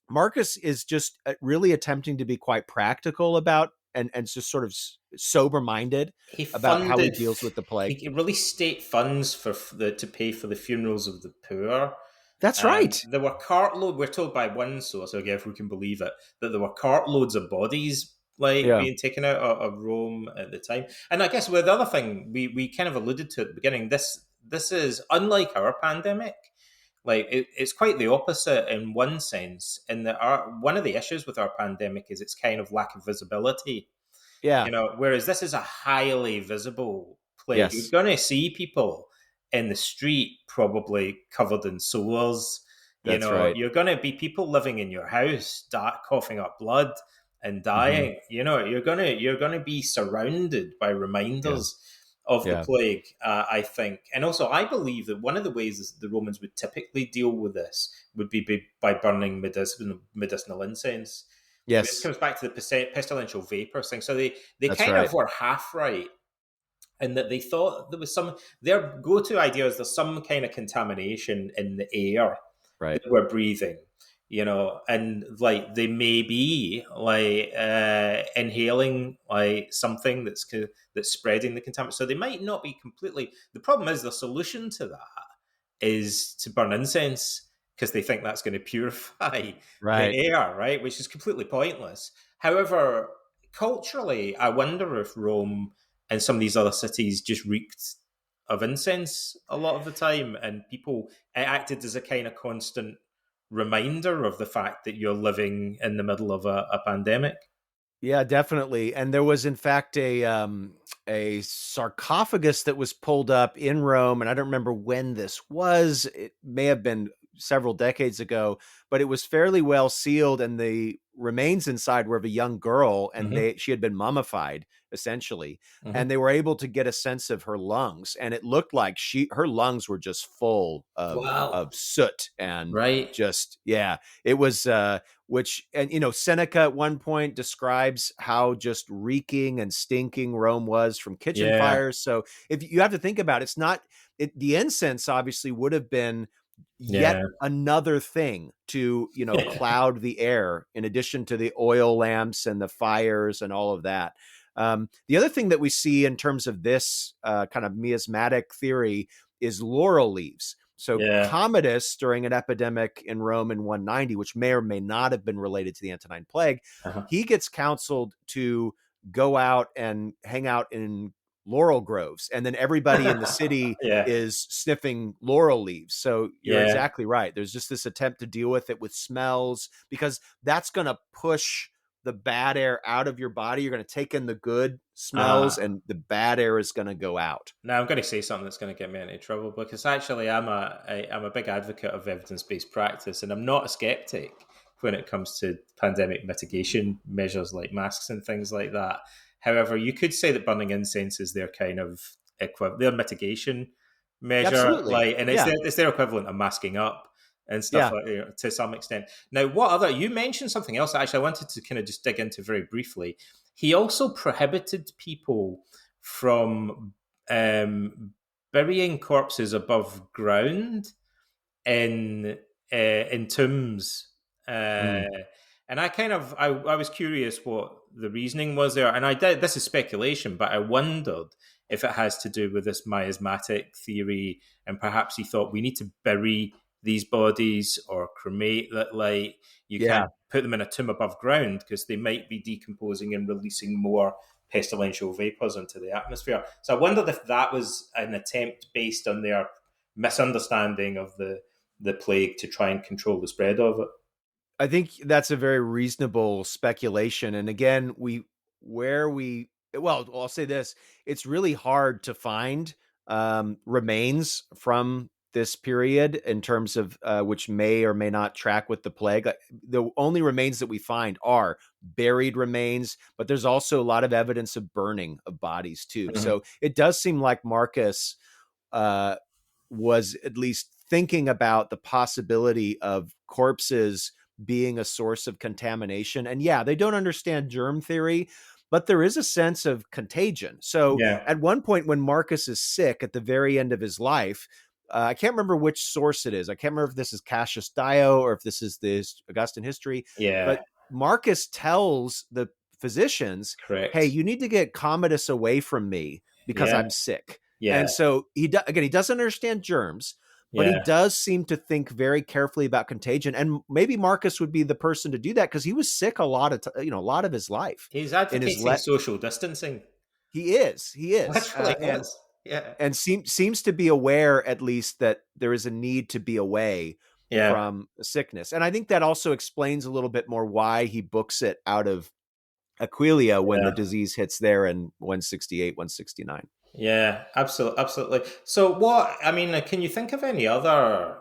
Marcus is just really attempting to be quite practical about and just sort of sober minded He about how he funded. deals with the plague. He released state funds to pay for the funerals of the poor. That's right. There were cartload. We're told by one source, again, if we can believe it, that there were cartloads of bodies like Yeah. being taken out of Rome at the time. And I guess with the other thing we kind of alluded to at the beginning, this is unlike our pandemic. Like it's quite the opposite in one sense. In that one of the issues with our pandemic is its kind of lack of visibility. Yeah. Whereas this is a highly visible plague. You're Yes. going to see people in the street probably covered in sores. That's right. You're going to be people living in your house, coughing up blood and Mhm. dying. You're going to be surrounded by Yeah. reminders of the Yeah. plague. I think, and also I believe that one of the ways the Romans would typically deal with this would be by burning medicinal incense. This Yes. comes back to the pestilential vapors thing. So they That's kind right. of were half right in that they thought there was their go-to idea is there's some kind of contamination in the air Right. that we're breathing, and like they may be like inhaling like something that's spreading the contaminant. So they might not be completely. The problem is the solution to that is to burn incense because they think that's going to purify Right. the air, right? Which is completely pointless. However, culturally, I wonder if Rome and some of these other cities just reeked of incense a lot of the time, and people it acted as a kind of constant reminder of the fact that you're living in the middle of a pandemic. Yeah, definitely. And there was in fact a sarcophagus that was pulled up in Rome, and I don't remember when this was. It may have been several decades ago, but it was fairly well sealed, and the remains inside were of a young girl, and Hmm. she had been mummified essentially, Hmm. and they were able to get a sense of her lungs, and it looked like her lungs were just full Wow. of soot and Right. just, yeah, it was which, and Seneca at one point describes how just reeking and stinking Rome was from kitchen Yeah. fires. So if you have to think about it, it's not the incense obviously would have been yet Yeah. another thing to cloud the air, in addition to the oil lamps and the fires and all of that. The other thing that we see in terms of this kind of miasmatic theory is laurel leaves. So Yeah. Commodus, during an epidemic in Rome in 190, which may or may not have been related to the Antonine plague, Uh-huh. he gets counseled to go out and hang out in laurel groves, and then everybody in the city Yeah. is sniffing laurel leaves. So you're Yeah. exactly right. There's just this attempt to deal with it with smells, because that's going to push the bad air out of your body. You're going to take in the good smells, Uh, and the bad air is going to go out. Now I'm going to say something that's going to get me into trouble because actually I'm a big advocate of evidence-based practice, and I'm not a skeptic when it comes to pandemic mitigation measures like masks and things like that. However, you could say that burning incense is their kind of their mitigation measure, Absolutely. like, and Yeah. it's their equivalent of masking up and stuff Yeah. like to some extent. Now, what other you mentioned something else actually I wanted to kind of just dig into very briefly. He also prohibited people from burying corpses above ground in in tombs. Uh, Mm. and I was curious what the reasoning was there. And I did, this is speculation, but I wondered if it has to do with this miasmatic theory. And perhaps he thought we need to bury these bodies or cremate that, like, you Yeah. can't put them in a tomb above ground because they might be decomposing and releasing more pestilential vapors into the atmosphere. So I wondered if that was an attempt based on their misunderstanding of the plague to try and control the spread of it. I think that's a very reasonable speculation. And again, well, I'll say this: it's really hard to find remains from this period in terms of which may or may not track with the plague. The only remains that we find are buried remains, but there's also a lot of evidence of burning of bodies too. Mhm. So it does seem like Marcus uh, was at least thinking about the possibility of corpses being a source of contamination. And yeah, they don't understand germ theory, but there is a sense of contagion. So Yeah, at one point, when Marcus is sick at the very end of his life, I can't remember which source it is. I can't remember if this is Cassius Dio or if this is the Augustan history, yeah, but Marcus tells the physicians, hey, correct. you need to get Commodus away from me because Yeah, I'm sick. yeah, And so again, he doesn't understand germs, but he yeah. does seem to think very carefully about contagion. And maybe Marcus would be the person to do that because he was sick a lot of a lot of his life. He's In his advocating social distancing. he is, Literally was. Yeah, and seems to be aware at least that there is a need to be away yeah, from sickness. And I think that also explains a little bit more why he books it out of Aquileia when the yeah. disease hits there in 168, 169. Yeah, absolutely, absolutely. So, what I mean, can you think of any other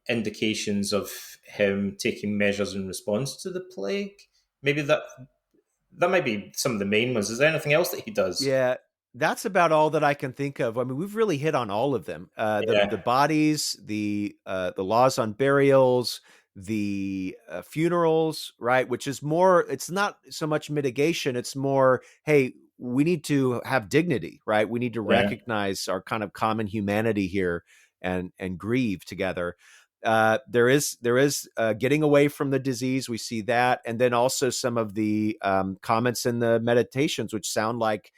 indications of him taking measures in response to the plague? Maybe that might be some of the main ones. Is there anything else that he does? Yeah, that's about all that I can think of. I mean, we've really hit on all of them. The Yeah, bodies, the laws on burials, the funerals, right? Which is more. It's not so much mitigation. It's more, hey, we need to have dignity, right? We need to yeah. recognize our kind of common humanity here and grieve together. There is getting away from the disease. We see that, and then also some of the comments in the meditations, which sound like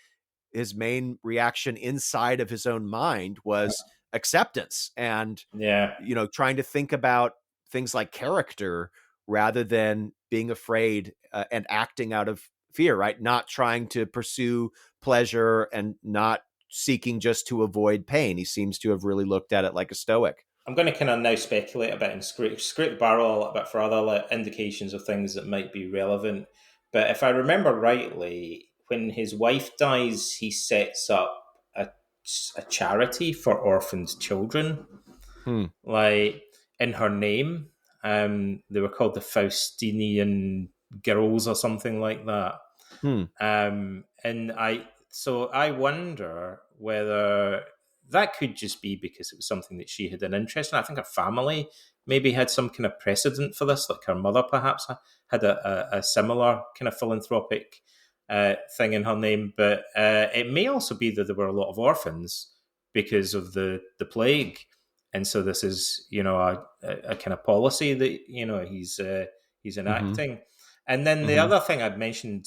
his main reaction inside of his own mind was acceptance and Yeah. trying to think about things like character rather than being afraid and acting out of fear, right? Not trying to pursue pleasure and not seeking just to avoid pain. He seems to have really looked at it like a stoic. I'm going to kind of now speculate a bit and scrape the barrel a little bit for other indications of things that might be relevant. But if I remember rightly, when his wife dies, he sets up a charity for orphaned children, Hmm. like in her name. They were called the Faustinian Girls or something like that. Hmm. And I wonder whether that could just be because it was something that she had an interest in. I think her family maybe had some kind of precedent for this, like her mother perhaps had a similar kind of philanthropic thing in her name. But it may also be that there were a lot of orphans because of the plague. And so this is, a kind of policy that he's Mm-hmm. enacting. And then the Mm-hmm. other thing I'd mentioned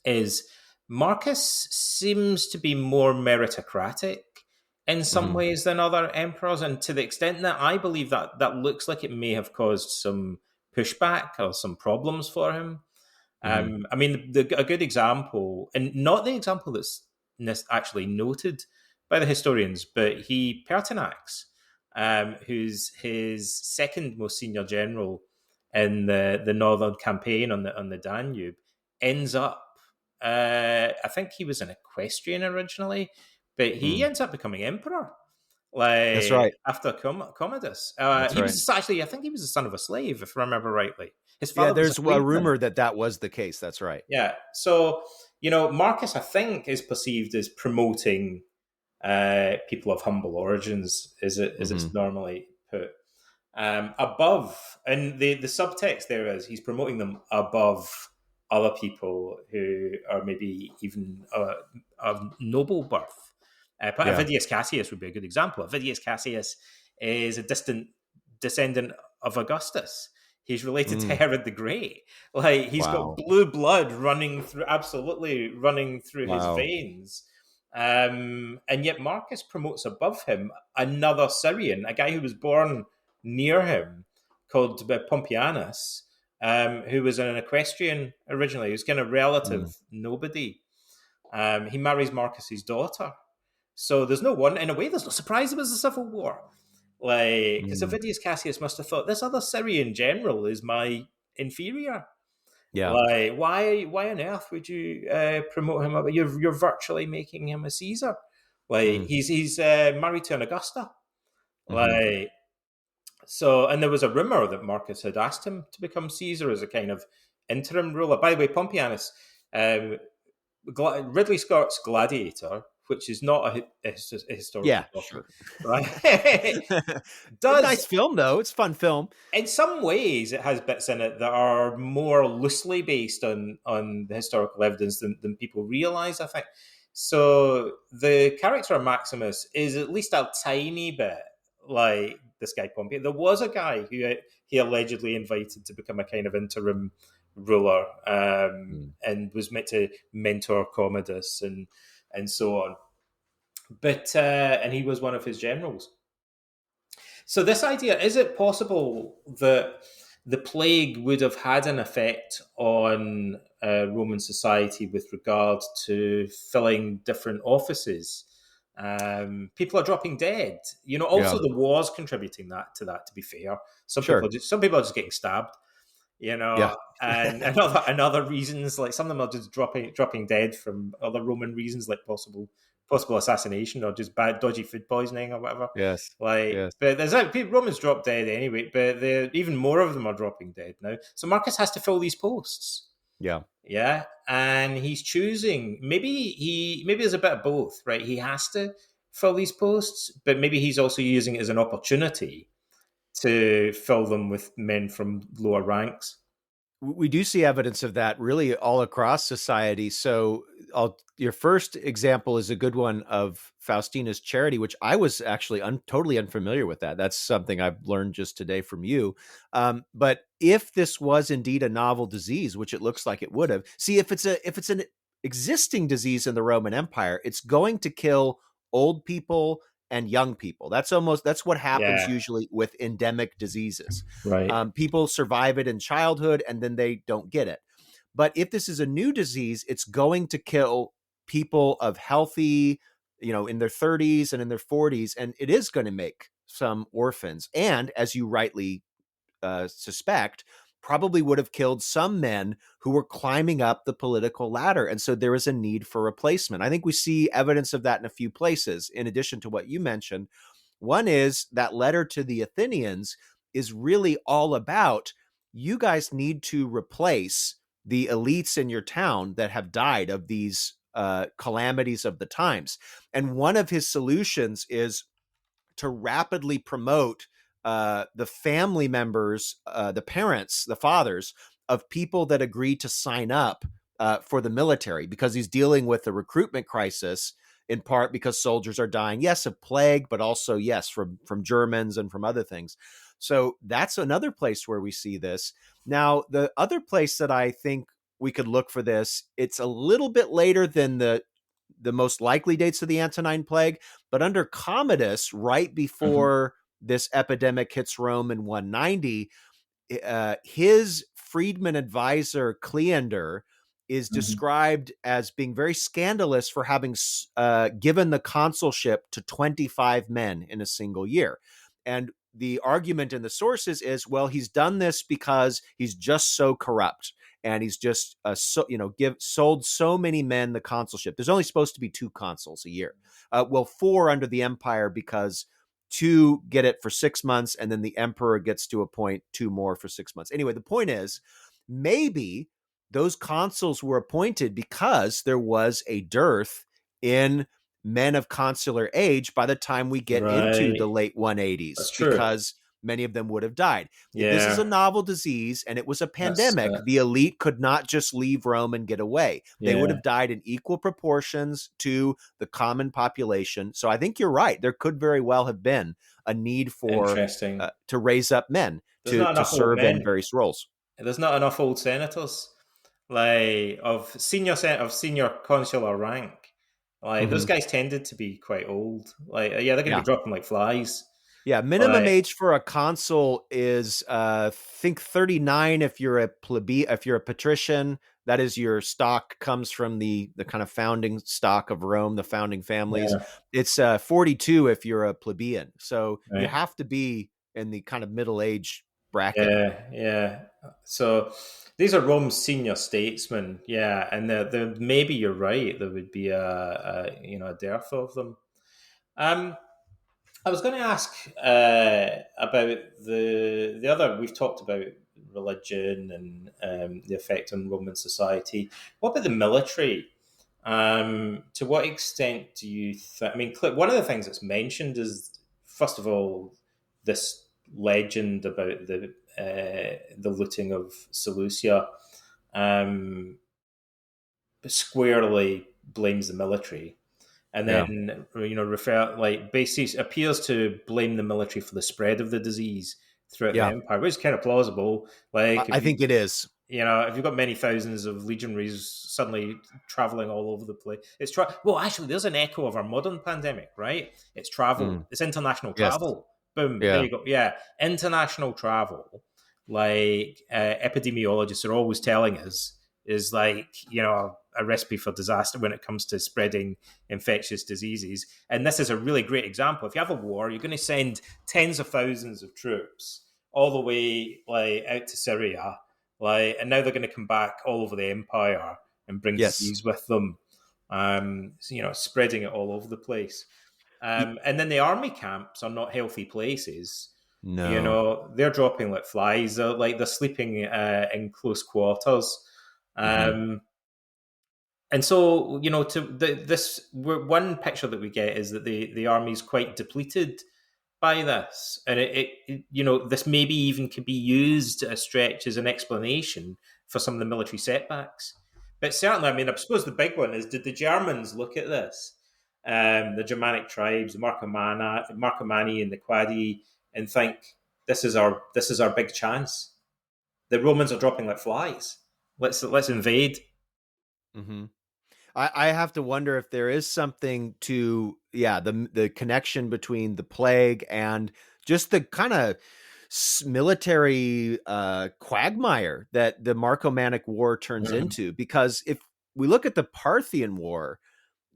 is Marcus seems to be more meritocratic in some Mm-hmm. ways than other emperors, and to the extent that I believe that looks like it may have caused some pushback or some problems for him. Mm-hmm. I mean, a good example, and not the example that's actually noted by the historians, but Pertinax, who's his second most senior general in the northern campaign on the Danube, ends up. I think he was an equestrian originally, but he Mm. ends up becoming emperor. That's Like right. after Commodus, That's he right. was actually, I think he was the son of a slave, if I remember rightly. His Yeah, father was a there's a freedman. rumor that that was the case. That's right. Yeah. So, Marcus, I think, is perceived as promoting people of humble origins, as Mm-hmm. it's normally put, above. And the subtext there is he's promoting them above other people who are maybe even of noble birth. Yeah. Avidius Cassius would be a good example. Avidius Cassius is a distant descendant of Augustus. He's related to Mm. Herod the Great. Like he's got Wow. blue blood running through, absolutely running through his Wow. veins. And yet Marcus promotes above him another Syrian, a guy who was born near him, called Pompeianus, who was an equestrian originally. He was kind of Mm. relative nobody. He marries Marcus's daughter. So there's no one, in a way, there's no surprise it was a civil war. Like, because Mm. Avidius Cassius must have thought, this other Syrian general is my inferior. Yeah. Like, why on earth would you promote him up? You're virtually making him a Caesar. Like, Mm. he's married to an Augusta. Hmm. Like, so, and there was a rumor that Marcus had asked him to become Caesar as a kind of interim ruler. By the way, Pompeianus, um, Ridley Scott's Gladiator, which is not a historical Yeah, document, sure. right? Nice Does film though. It's a fun film. in some ways it has bits in it that are more loosely based on the historical evidence than people realize, I think. So the character of Maximus is at least a tiny bit like this guy Pompey. There was a guy who he allegedly invited to become a kind of interim ruler, Mm. and was meant to mentor Commodus and so on. But and he was one of his generals. So this idea, is it possible that the plague would have had an effect on Roman society with regard to filling different offices? People are dropping dead. Also Yeah, the war's contributing to that. To be fair, sure. some people are just getting stabbed. Yeah. And another reasons, like some of them are just dropping dead from other Roman reasons, like possible assassination or just bad dodgy food poisoning or whatever. Yes. Like, Yes. but there's Romans drop dead anyway, but even more of them are dropping dead now. So Marcus has to fill these posts. Yeah. Yeah, and he's choosing. Maybe there's a bit of both, right? He has to fill these posts, but maybe he's also using it as an opportunity to fill them with men from lower ranks. We do see evidence of that really all across society. So, your first example is a good one of Faustina's charity, which I was actually totally unfamiliar with that. That's something I've learned just today from you. But if this was indeed a novel disease, which it looks like it would have, see if it's an existing disease in the Roman Empire, it's going to kill old people and young people. That's what happens Yeah, usually with endemic diseases. right. People survive it in childhood and then they don't get it. But if this is a new disease, it's going to kill people of healthy, in their 30s and in their 40s, and it is going to make some orphans. And as you rightly suspect, probably would have killed some men who were climbing up the political ladder. And so there is a need for replacement. I think we see evidence of that in a few places, in addition to what you mentioned. One is that letter to the Athenians is really all about, you guys need to replace the elites in your town that have died of these calamities of the times. And one of his solutions is to rapidly promote the family members, the parents, the fathers of people that agree to sign up for the military, because he's dealing with the recruitment crisis, in part because soldiers are dying, yes, of plague, but also, yes, from Germans and from other things. So that's another place where we see this. Now, the other place that I think we could look for this, it's a little bit later than the most likely dates of the Antonine plague, but under Commodus, right Mhm. before this epidemic hits Rome in 190, his freedman advisor Cleander is Mhm. described as being very scandalous for having given the consulship to 25 men in a single year. And the argument in the sources is, well, he's done this because he's just so corrupt, and he's just sold so many men the consulship. There's only supposed to be 2 consuls a year. Well, 4 under the empire, because 2 get it for 6 months, and then the emperor gets to appoint 2 more for 6 months. Anyway, the point is, maybe those consuls were appointed because there was a dearth in men of consular age by the time we get into the Right. late That's 180s, true. because many of them would have died. If this is a Yeah. novel disease and it was a That's pandemic, the elite could not just leave Rome and get away. They would yeah. have died in equal proportions to the common population. So I think you're right. There could very well have been a need for Interesting. to raise up men There's not to enough old serve in men. various roles. There's not enough old senators, like of senior consular rank. Like those Hmm. guys tended to be quite old. Like yeah, they're going to Yeah. be dropping like flies. Yeah, minimum Like age for a consul is think 39 if you're a if you're a patrician. That is, your stock comes from the kind of founding stock of Rome, the founding families. yeah, It's 42 if you're a plebeian. So you right. have to be in the kind of middle age bracket. Yeah, yeah. So these are Rome's senior statesmen. Yeah, and maybe you're right. There would be a dearth of them. Um, I was going to ask about the other. We've talked about religion and the effect on Roman society. What about the military? To what extent do you think? I mean, one of the things that's mentioned is, first of all, this legend about the looting of Seleucia, um, squarely blames the military, and Yeah. then refer like basis appears to blame the military for the spread of the disease throughout the Yeah. empire, which is kind of plausible. Like I if think it is. if you've got many thousands of legionaries suddenly traveling all over the place, well, actually, there's an echo of our modern pandemic, right? It's travel, Mm. it's international Yes. travel. Boom, there Yeah. you go. Yeah, international travel. Like epidemiologists are always telling us is like a recipe for disaster when it comes to spreading infectious diseases. And this is a really great example. If you have a war, you're going to send tens of thousands of troops all the way like out to Syria, like, and now they're going to come back all over the empire and bring Yes. disease with them. Spreading it all over the place. Y- And then the army camps are not healthy places. No. They're dropping like flies. They're sleeping in close quarters. Hmm. Um, and so, one picture that we get is that the army's quite depleted by this, and this maybe even could be used at a stretch as an explanation for some of the military setbacks. But certainly, I mean, I suppose the big one is: did the Germans look at this, the Germanic tribes, the Marcomanni, and the Quadi, and think this is our big chance? The Romans are dropping like flies. Let's invade. Hmm. I have to wonder if there is something to, yeah, the connection between the plague and just the kind of military quagmire that the Marcomannic War turns Mhm. into. Because if we look at the Parthian War,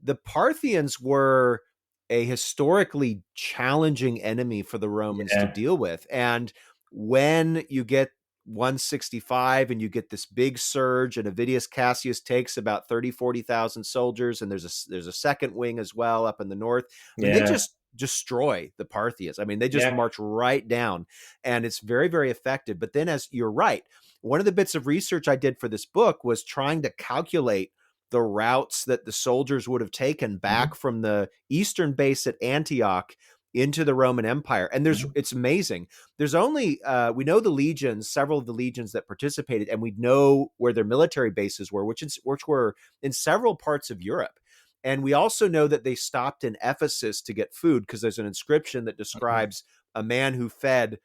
the Parthians were a historically challenging enemy for the Romans to Yeah, deal with. And when you get 165 and you get this big surge, and Avidius Cassius takes about 40,000 soldiers, and there's a second wing as well up in the north. I mean, they yeah, just destroy the Parthians. I mean, they just yeah. march right down, and it's very, very effective. But then, as you're right, one of the bits of research I did for this book was trying to calculate the routes that the soldiers would have taken Mhm, back from the eastern base at Antioch into the Roman Empire. And mhm, it's amazing. There's only we know the legions, several of the legions that participated, and we know where their military bases were, which were in several parts of Europe. And we also know that they stopped in Ephesus to get food, because there's an inscription that mhm. describes a man who fed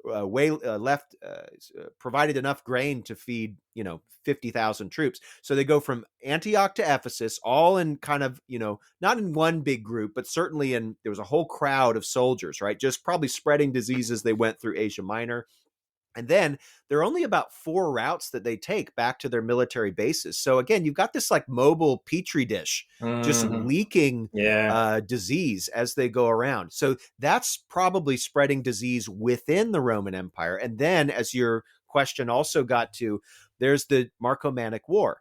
way left provided enough grain to feed 50,000 troops. So they go from Antioch to Ephesus, all in kind of not in one big group, but certainly there was a whole crowd of soldiers, right? Just probably spreading disease as they went through Asia Minor. And then there are only about 4 routes that they take back to their military bases. So again, you've got this like mobile petri dish just Mhm. leaking Yeah, disease as they go around. So that's probably spreading disease within the Roman Empire. And then, as your question also got to, there's the Marcomannic War.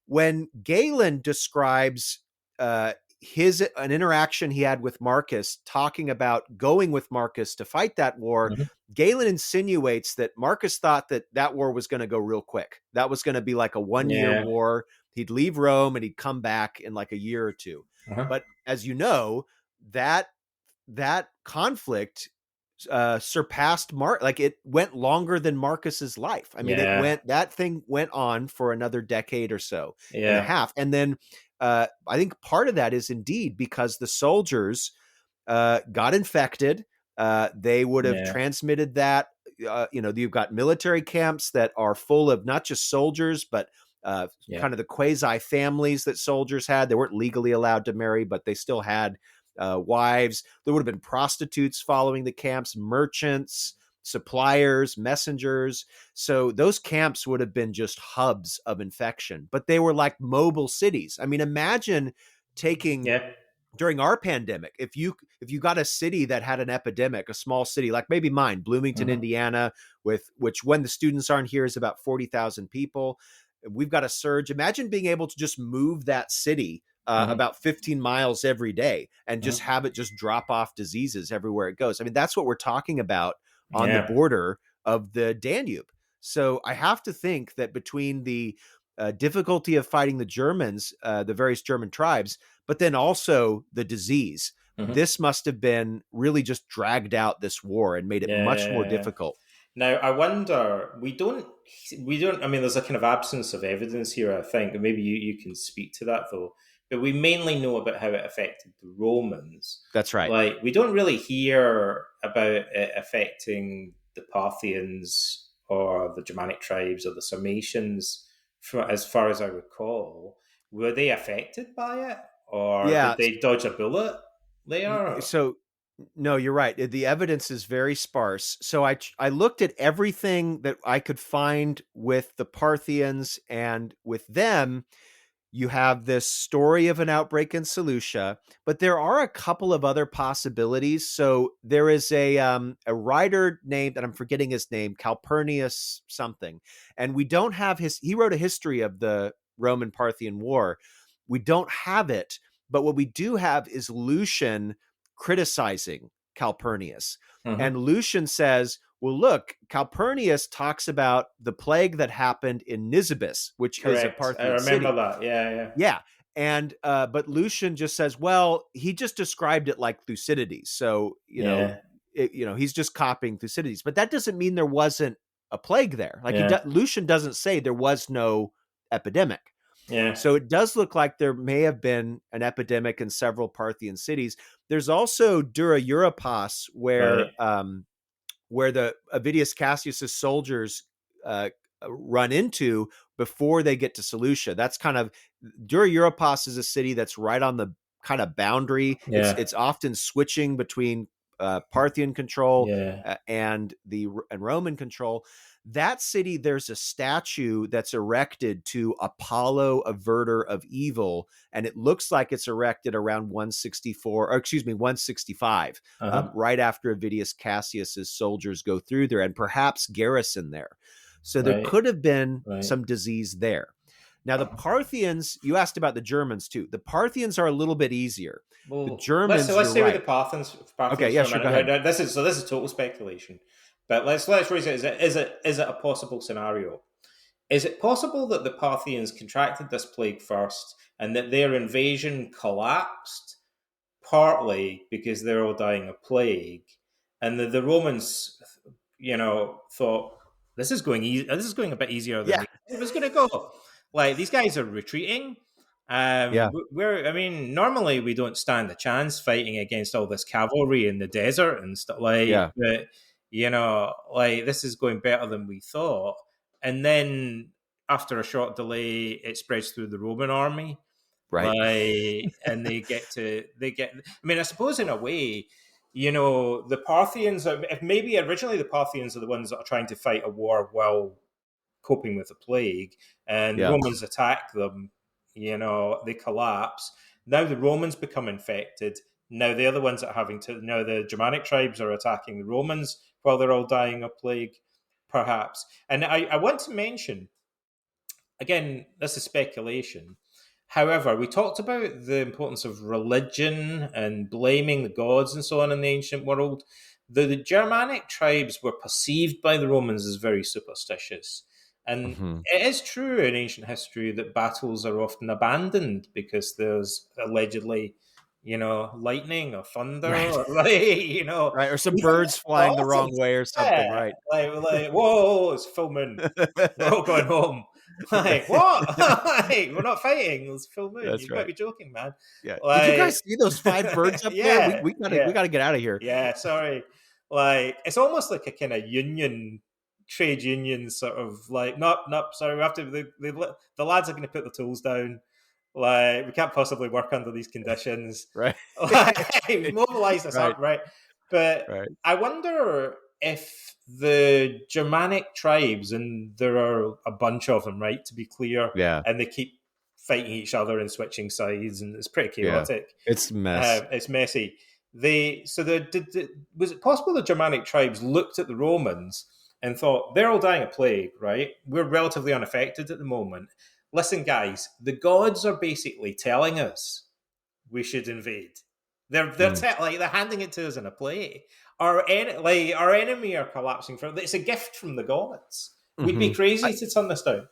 When Galen describes an interaction he had with Marcus, talking about going with Marcus to fight that war, mhm, Galen insinuates that Marcus thought that war was going to go real quick. That was going to be like a 1 year yeah, war. He'd leave Rome and he'd come back in like a year or two. uh-huh. But as you know, that that conflict surpassed like it went longer than Marcus's life. I mean, Yeah, that thing went on for another decade or so and a yeah, half. And then I think part of that is indeed because the soldiers got infected. They would have Yeah. transmitted that. You've got military camps that are full of not just soldiers, but Yeah. kind of the quasi families that soldiers had. They weren't legally allowed to marry, but they still had wives. There would have been prostitutes following the camps, merchants, suppliers, messengers. So those camps would have been just hubs of infection, but they were like mobile cities. I mean, imagine taking Yeah. during our pandemic, if you got a city that had an epidemic, a small city like maybe mine, Bloomington, Hmm. Indiana, with which when the students aren't here is about 40,000 people. We've got a surge. Imagine being able to just move that city Hmm. about 15 miles every day and just Hmm. have it just drop off diseases everywhere it goes. I mean, that's what we're talking about on the Yeah. border of the Danube. So I have to think that between the difficulty of fighting the Germans, the various German tribes, but then also the disease, Hmm. this must have been really just dragged out this war and made it much more Yeah. difficult. Now I wonder. We don't. I mean, there's a kind of absence of evidence here. I think, and maybe you can speak to that though. But we mainly know about how it affected the Romans. That's right. Like we don't really hear about it affecting the Parthians or the Germanic tribes or the Sarmatians. As far as I recall, were they affected by it, or did Yeah. they dodge a bullet there? So no, you're right. The evidence is very sparse. So I looked at everything that I could find with the Parthians, and with them you have this story of an outbreak in Seleucia, but there are a couple of other possibilities. So there is a writer named, and I'm forgetting his name, Calpurnius something, and we don't have his. He wrote a history of the Roman Parthian War. We don't have it, but what we do have is Lucian criticizing Calpurnius, Hmm. and Lucian says, well, look, Calpurnius talks about the plague that happened in Nisibis, which is a Correct. I Parthian remember city. that. Yeah, yeah, Yeah. And but Lucian just says, well, he just described it like Thucydides. So, yeah, he's just copying Thucydides. But that doesn't mean there wasn't a plague there. Like yeah, Lucian doesn't say there was no epidemic. yeah. So it does look like there may have been an epidemic in several Parthian cities. There's also Dura Europos, Right. where the Avidius Cassius's soldiers run into before they get to Seleucia. That's kind of Dura Europos is a city that's right on the kind of boundary. Yeah, It's often switching between Parthian control yeah. and Roman control. That city, there's a statue that's erected to Apollo, averter of evil, and it looks like it's erected around 164, or excuse me, 165, Uh-huh. right after Avidius Cassius's soldiers go through there and perhaps garrison there. So there Right, could have been right. some disease there. Now, the Parthians, you asked about the Germans too. The Parthians are a little bit easier. The Well, let's Germans, let's you're stay with the right. Parthians Okay, Parthians yeah, for a sure, minute. go Right ahead. now, this is total speculation, but let's raise it. Is it a possible scenario? Is it possible that the Parthians contracted this plague first, and that their invasion collapsed partly because they're all dying of plague, and the Romans, thought this is going easy. This is going a bit easier than Yeah, we thought it was going to go. Like these guys are retreating. yeah, I mean, normally we don't stand a chance fighting against all this cavalry in the desert and stuff yeah, but like this is going better than we thought. And then after a short delay, it spreads through the Roman army, right. and they get. I mean, I suppose in a way, the Parthians are, if maybe originally the Parthians are the ones that are trying to fight a war while coping with the plague, and the Yeah, Romans attack them. They collapse. Now the Romans become infected. Now they're the ones that are having to. Now the Germanic tribes are attacking the Romans while they're all dying of plague, perhaps. And I want to mention again, this is speculation. However, we talked about the importance of religion and blaming the gods and so on in the ancient world. The Germanic tribes were perceived by the Romans as very superstitious. And hmm, it is true in ancient history that battles are often abandoned because there's allegedly, lightning or thunder, right, or right. Or some even birds flying the gods. wrong way or something, Yeah, right? like whoa, it's full moon. We're all going home. Like, what? Like, we're not fighting. It's full moon. That's You've got to right. be joking, man. Yeah. Did you guys Like, see those 5 birds up there? We yeah, we gotta we yeah, gotta get out of here. yeah. Sorry. Like, it's almost like a kind of union, trade union sort of like, nope, nope. Sorry, we have to. The lads are going to put the tools down. Like, we can't possibly work under these conditions. Right. Like, mobilize us Right. up, right? But Right. I wonder if the Germanic tribes, and there are a bunch of them, right, to be clear, Yeah. and they keep fighting each other and switching sides, and it's pretty Yeah. chaotic. It's a mess. It's messy. Was it possible the Germanic tribes looked at the Romans and thought, they're all dying of plague, right? We're relatively unaffected at the moment. Listen, guys, the gods are basically telling us we should invade. Mm. They're handing it to us in a play. Our enemy are collapsing. It's a gift from the gods. We'd be Mhm. crazy to turn this down.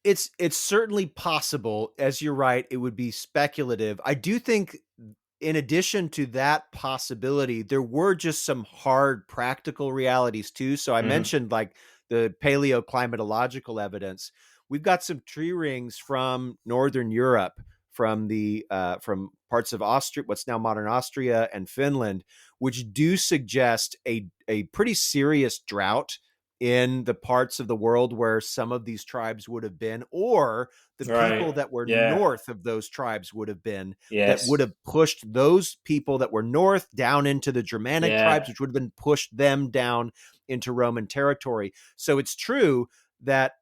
It's certainly possible. As you're right, it would be speculative. I do think, in addition to that possibility, there were just some hard practical realities too. So I Mm-hmm. mentioned like the paleoclimatological evidence. We've got some tree rings from Northern Europe, from parts of Austria, what's now modern Austria and Finland, which do suggest a pretty serious drought in the parts of the world where some of these tribes would have been, or the people Right. that were Yeah. north of those tribes would have been, that would Yes. have pushed those people that were north down into the Germanic Yeah. tribes, which would have been pushed them down into Roman territory. So it's true that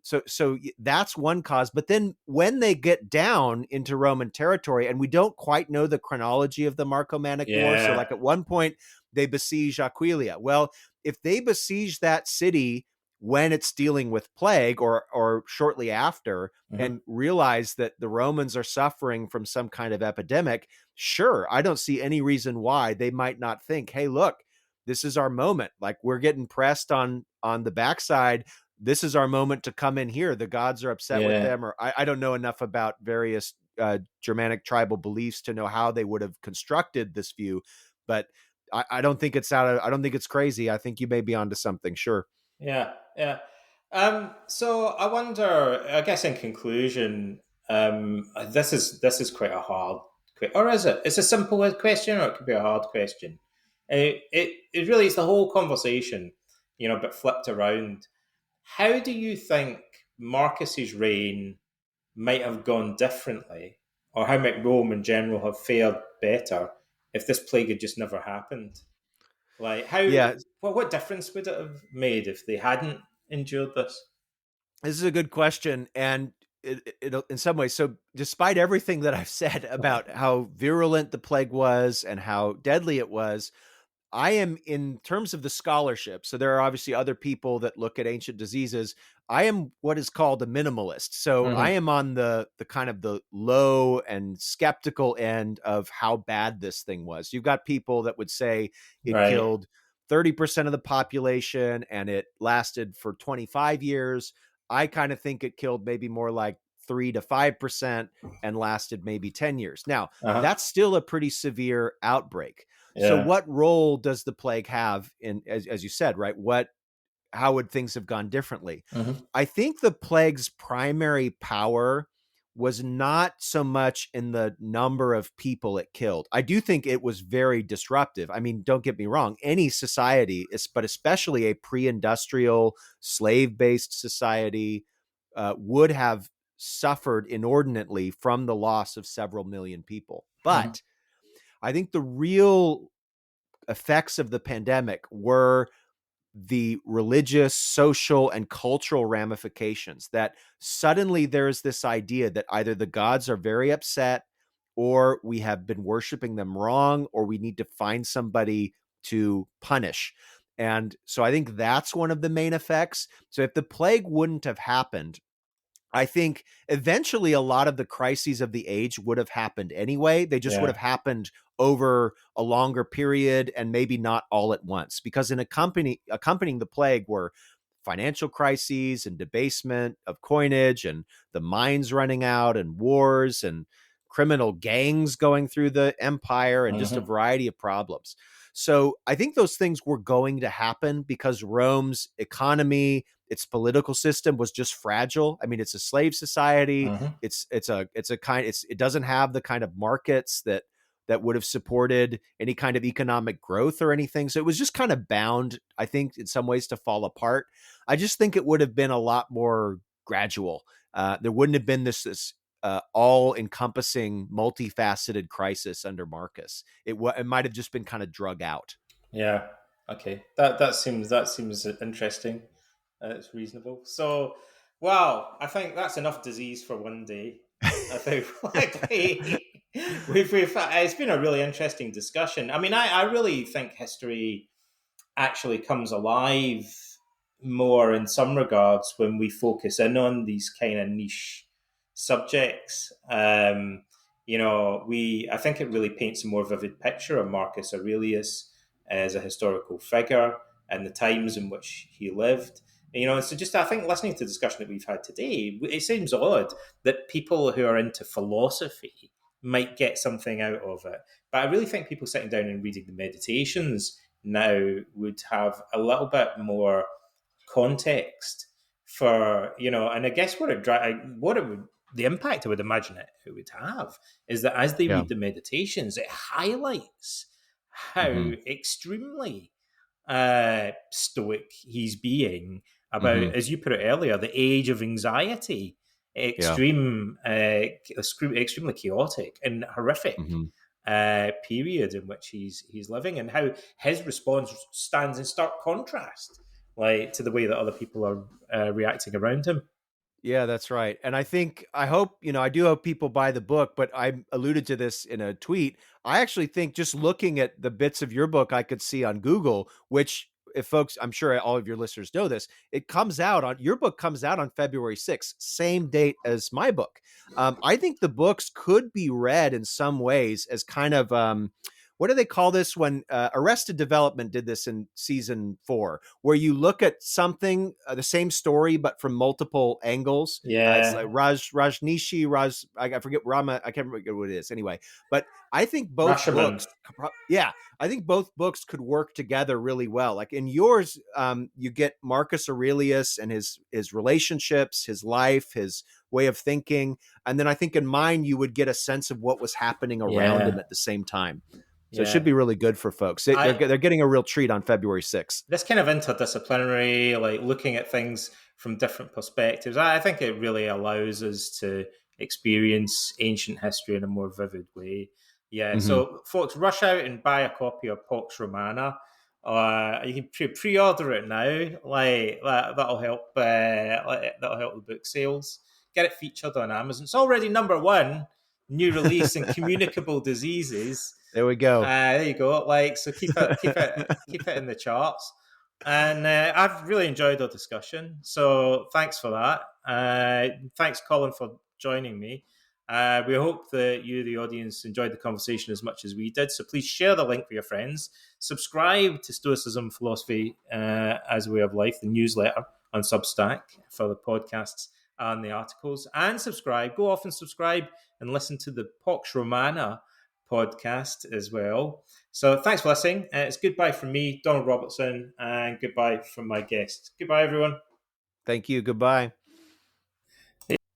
so that's one cause. But then when they get down into Roman territory, and we don't quite know the chronology of the Marcomannic War, so Yeah. like at one point they besiege Aquileia. Well, if they besiege that city when it's dealing with plague, or shortly after, Mm-hmm. and realize that the Romans are suffering from some kind of epidemic, sure, I don't see any reason why they might not think, hey, look, this is our moment. Like, we're getting pressed on the backside. This is our moment to come in here. The gods are upset with Yeah. them, or I don't know enough about various Germanic tribal beliefs to know how they would have constructed this view, but I don't think it's I don't think it's crazy. I think you may be onto something. Sure. Yeah. Yeah. So I wonder. I guess in conclusion, this is quite a hard, or is it? It's a simple question, or it could be a hard question. It really is the whole conversation, but flipped around. How do you think Marcus's reign might have gone differently, or how might Rome in general have fared better if this plague had just never happened? Like, Yeah, what difference would it have made if they hadn't endured this? this is a good question, and it in some ways. So, despite everything that I've said about how virulent the plague was and how deadly it was, I am, in terms of the scholarship. So there are obviously other people that look at ancient diseases. I am what is called a minimalist. So I Mm-hmm. am on the kind of the low and skeptical end of how bad this thing was. You've got people that would say it Right. killed 30% of the population and it lasted for 25 years. I kind of think it killed maybe more like 3 to 5% and lasted maybe 10 years. Now, Uh-huh. that's still a pretty severe outbreak. So Yeah. what role does the plague have in, as you said, right? How would things have gone differently? Mm-hmm. I think the plague's primary power was not so much in the number of people it killed. I do think it was very disruptive. I mean, don't get me wrong, any society, but especially a pre-industrial slave-based society, would have suffered inordinately from the loss of several million people. Mm-hmm. But I think the real effects of the pandemic were the religious, social, and cultural ramifications, that suddenly there's this idea that either the gods are very upset, or we have been worshiping them wrong, or we need to find somebody to punish. And so I think that's one of the main effects. So if the plague wouldn't have happened, I think eventually a lot of the crises of the age would have happened anyway. They just would Yeah. have happened over a longer period and maybe not all at once, because accompanying the plague were financial crises and debasement of coinage and the mines running out and wars and criminal gangs going through the empire and just a Mm-hmm. variety of problems. So I think those things were going to happen because Rome's economy, its political system was just fragile. I mean, it's a slave society. Mhm. It doesn't have the kind of markets that would have supported any kind of economic growth or anything. So it was just kind of bound, I think, in some ways to fall apart. I just think it would have been a lot more gradual. There wouldn't have been this all-encompassing, multifaceted crisis under Marcus. It might have just been kind of drug out. Yeah. Okay. That seems interesting. It's reasonable. So, wow, I think that's enough disease for one day. I think like we've it's been a really interesting discussion. I mean, I really think history actually comes alive more in some regards when we focus in on these kind of niche subjects. I think it really paints a more vivid picture of Marcus Aurelius as a historical figure and the times in which he lived. So just I think listening to the discussion that we've had today, it seems odd that people who are into philosophy might get something out of it. But I really think people sitting down and reading the Meditations now would have a little bit more context for, and I guess the impact I would imagine it would have is that as they Yeah. read the Meditations, it highlights how Mm-hmm. extremely stoic he's being about, Mm-hmm. as you put it earlier, the age of anxiety, Yeah. extremely chaotic and horrific Mm-hmm. period in which he's living, and how his response stands in stark contrast, like to the way that other people are reacting around him. Yeah, that's right. And I do hope people buy the book, but I alluded to this in a tweet. I actually think just looking at the bits of your book I could see on Google, which if folks, I'm sure all of your listeners know this, your book comes out on February 6th, same date as my book. I think the books could be read in some ways as kind of, what do they call this when Arrested Development did this in season 4, where you look at something, the same story, but from multiple angles. It's like Yeah, Rajnishi, I forget Rama, I can't remember what it is anyway. But I think both Rashomon. books, yeah, I think both books could work together really well. Like in yours, you get Marcus Aurelius and his relationships, his life, his way of thinking. And then I think in mine, you would get a sense of what was happening around him Yeah, at the same time. So it should yeah. be really good for folks. They're I getting a real treat on February 6th. This kind of interdisciplinary, like looking at things from different perspectives, I think it really allows us to experience ancient history in a more vivid way. Yeah, Mm-hmm. so folks, rush out and buy a copy of Pax Romana. You can pre-order it now. Like that'll help. That'll help the book sales. Get it featured on Amazon. It's already #1 new release in communicable diseases. There we go. There you go. Like, so keep it in the charts. And I've really enjoyed our discussion. So thanks for that. Thanks, Colin, for joining me. We hope that you, the audience, enjoyed the conversation as much as we did. So please share the link with your friends. Subscribe to Stoicism Philosophy as a Way of Life, the newsletter on Substack for the podcasts and the articles. And go off and subscribe and listen to the Pax Romana podcast as well. So thanks for listening. It's goodbye from me, Donald Robertson, and goodbye from my guest. Goodbye, everyone. Thank you. Goodbye.